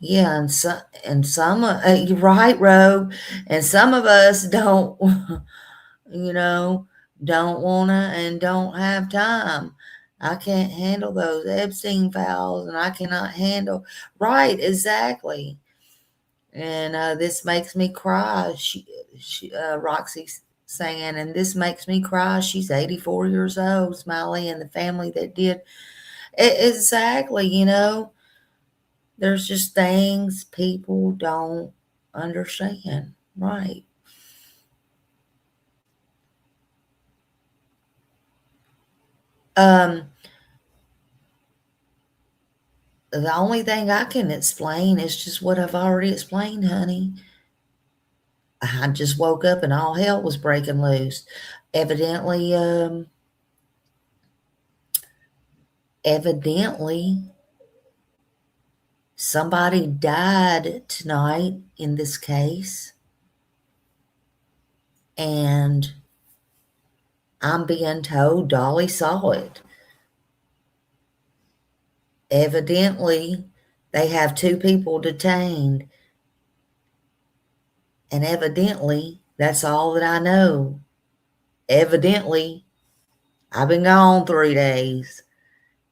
Yeah, and some you're right, Rogue, and some of us don't, don't wanna and don't have time. I can't handle those Epstein files, and I cannot handle. Right, exactly. And this makes me cry. Roxy's saying, and this makes me cry. She's 84 years old, Smiley, and the family that did. Exactly, there's just things people don't understand. Right. The only thing I can explain is just what I've already explained, honey. I just woke up and all hell was breaking loose. Evidently, somebody died tonight in this case, and I'm being told Dolly saw it. Evidently, they have 2 people detained, and evidently, that's all that I know. Evidently, I've been gone 3 days,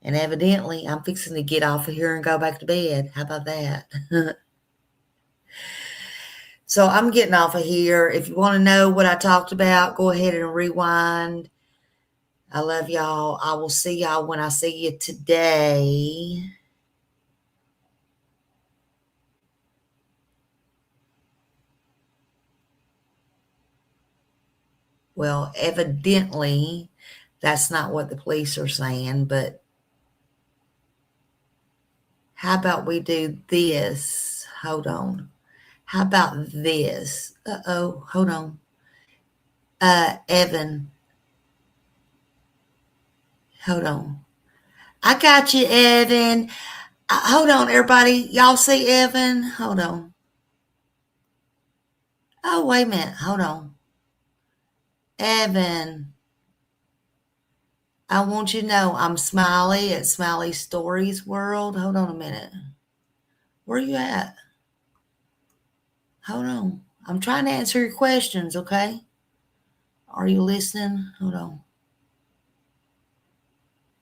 and evidently, I'm fixing to get off of here and go back to bed. How about that? So I'm getting off of here. If you want to know what I talked about, go ahead and rewind. I love y'all. I will see y'all when I see you today. Well, evidently, that's not what the police are saying, but how about we do this? Hold on. How about this? Uh-oh, hold on. Evan, hold on. I got you, Evan. Hold on, everybody. Y'all see Evan? Hold on. Oh, wait a minute. Hold on. Evan, I want you to know I'm Smiley at Smiley Stories World. Hold on a minute. Where you at? Hold on. I'm trying to answer your questions, okay? Are you listening? Hold on.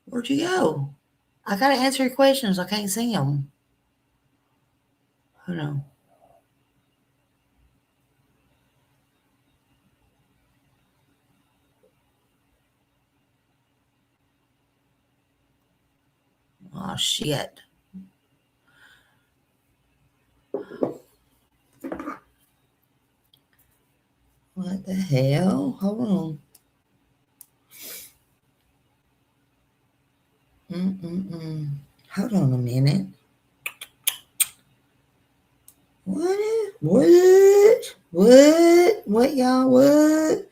Where'd you go? I got to answer your questions. I can't see them. Hold on. Oh, shit. What the hell? Hold on. Hold on a minute. What? What, y'all? What?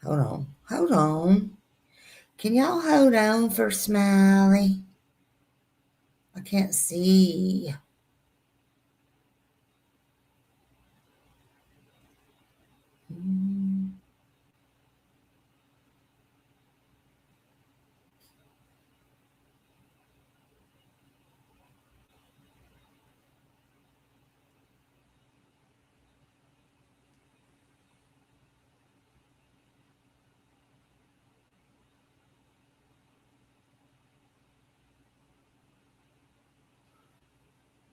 Hold on. Can y'all hold on for Smiley? I can't see.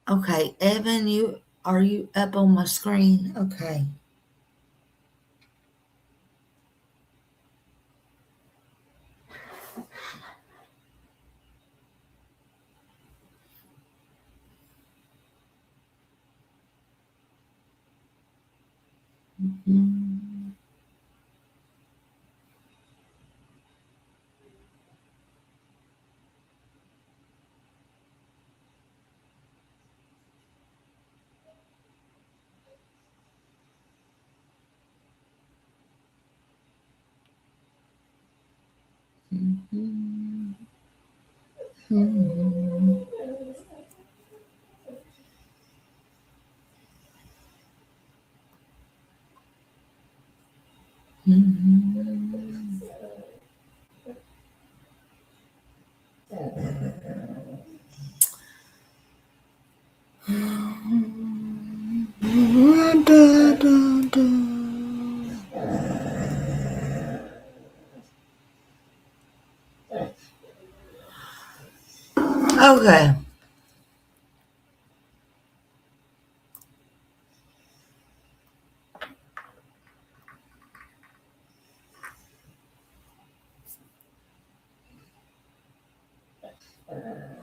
Okay, Evan, are you up on my screen? Okay. Okay.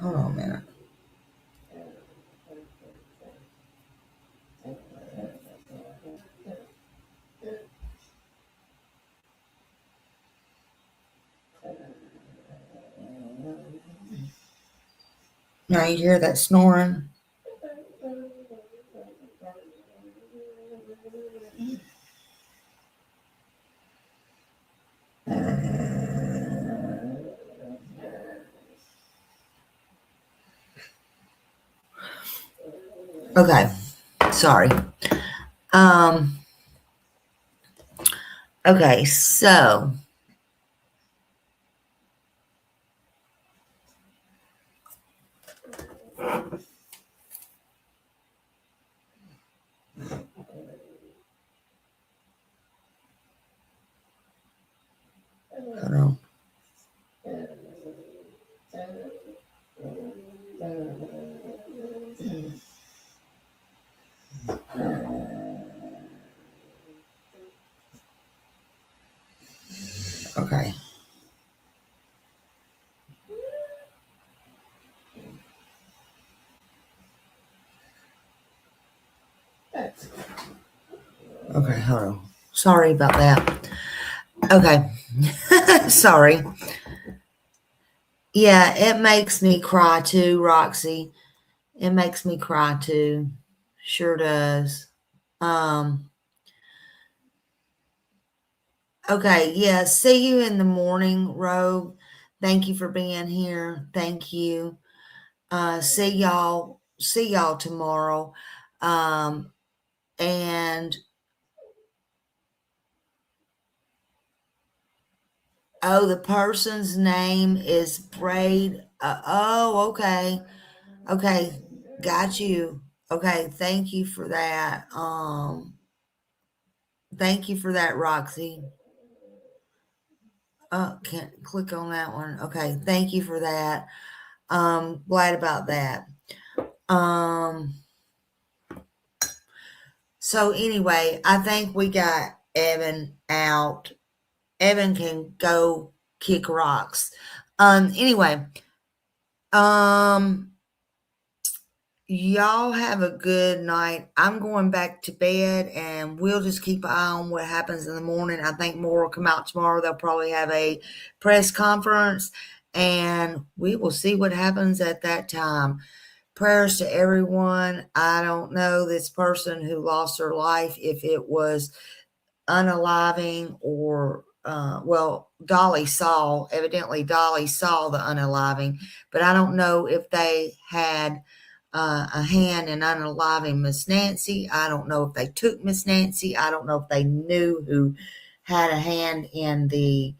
Hold on a minute. Now you hear that snoring? Okay. Sorry. Okay, so hold on. Okay. Okay, hold on. Sorry about that. Okay. Sorry. Yeah, it makes me cry too, Roxy. It makes me cry too. Sure does. Okay, yeah. See you in the morning, Rogue. Thank you for being here. Thank you. See y'all. See y'all tomorrow. And oh, the person's name is Braid. Oh, okay. Okay, got you. Okay, thank you for that. Thank you for that, Roxy. Can't click on that one. Okay, thank you for that. Glad about that. So anyway, I think we got Evan out. Evan can go kick rocks. Anyway, y'all have a good night. I'm going back to bed and we'll just keep an eye on what happens in the morning. I think more will come out tomorrow. They'll probably have a press conference and we will see what happens at that time. Prayers to everyone. I don't know this person who lost her life, if it was unaliving or evidently Dolly saw the unaliving, but I don't know if they had a hand in unaliving Miss Nancy. I don't know if they took Miss Nancy. I don't know if they knew who had a hand in the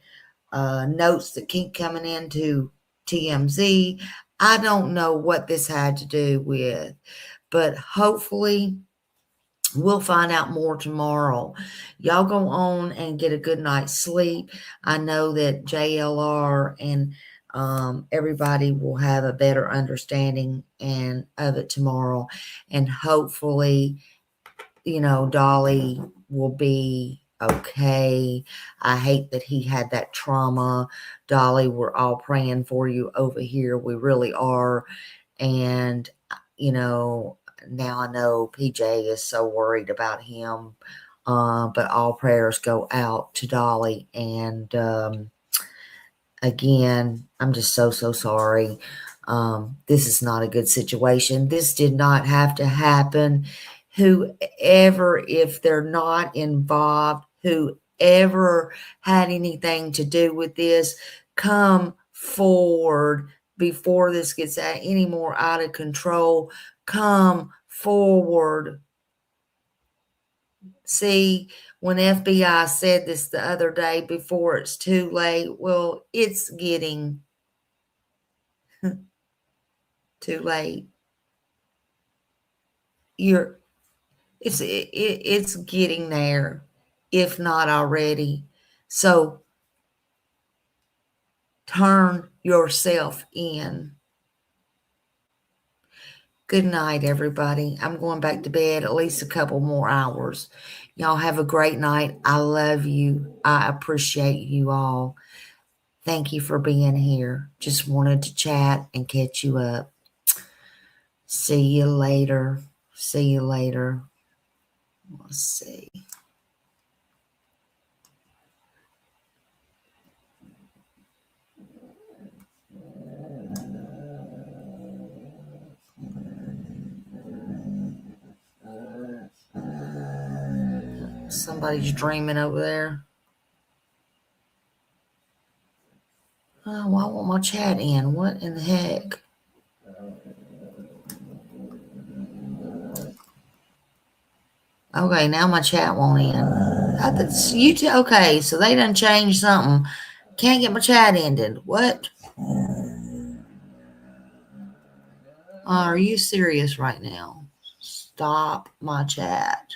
notes that keep coming into TMZ. I don't know what this had to do with, but hopefully we'll find out more tomorrow. Y'all go on and get a good night's sleep. I know that JLR and everybody will have a better understanding of it tomorrow. And hopefully, Dolly will be okay. I hate that he had that trauma. Dolly, we're all praying for you over here. We really are. And, now I know PJ is so worried about him. But all prayers go out to Dolly. And again, I'm just so sorry. This is not a good situation. This did not have to happen. Whoever, if they're not involved, whoever had anything to do with this, come forward before this gets any more out of control. Come forward. See, when FBI said this the other day, before it's too late, well, it's getting too late. It's getting there, if not already. So turn yourself in. Good night, everybody. I'm going back to bed at least a couple more hours. Y'all have a great night. I love you. I appreciate you all. Thank you for being here. Just wanted to chat and catch you up. See you later. See you later. Let's see. Somebody's dreaming over there. Oh, why won't my chat in? What in the heck? Okay, now my chat won't in. Okay, so they done changed something. Can't get my chat ended. What? Are you serious right now? Stop my chat.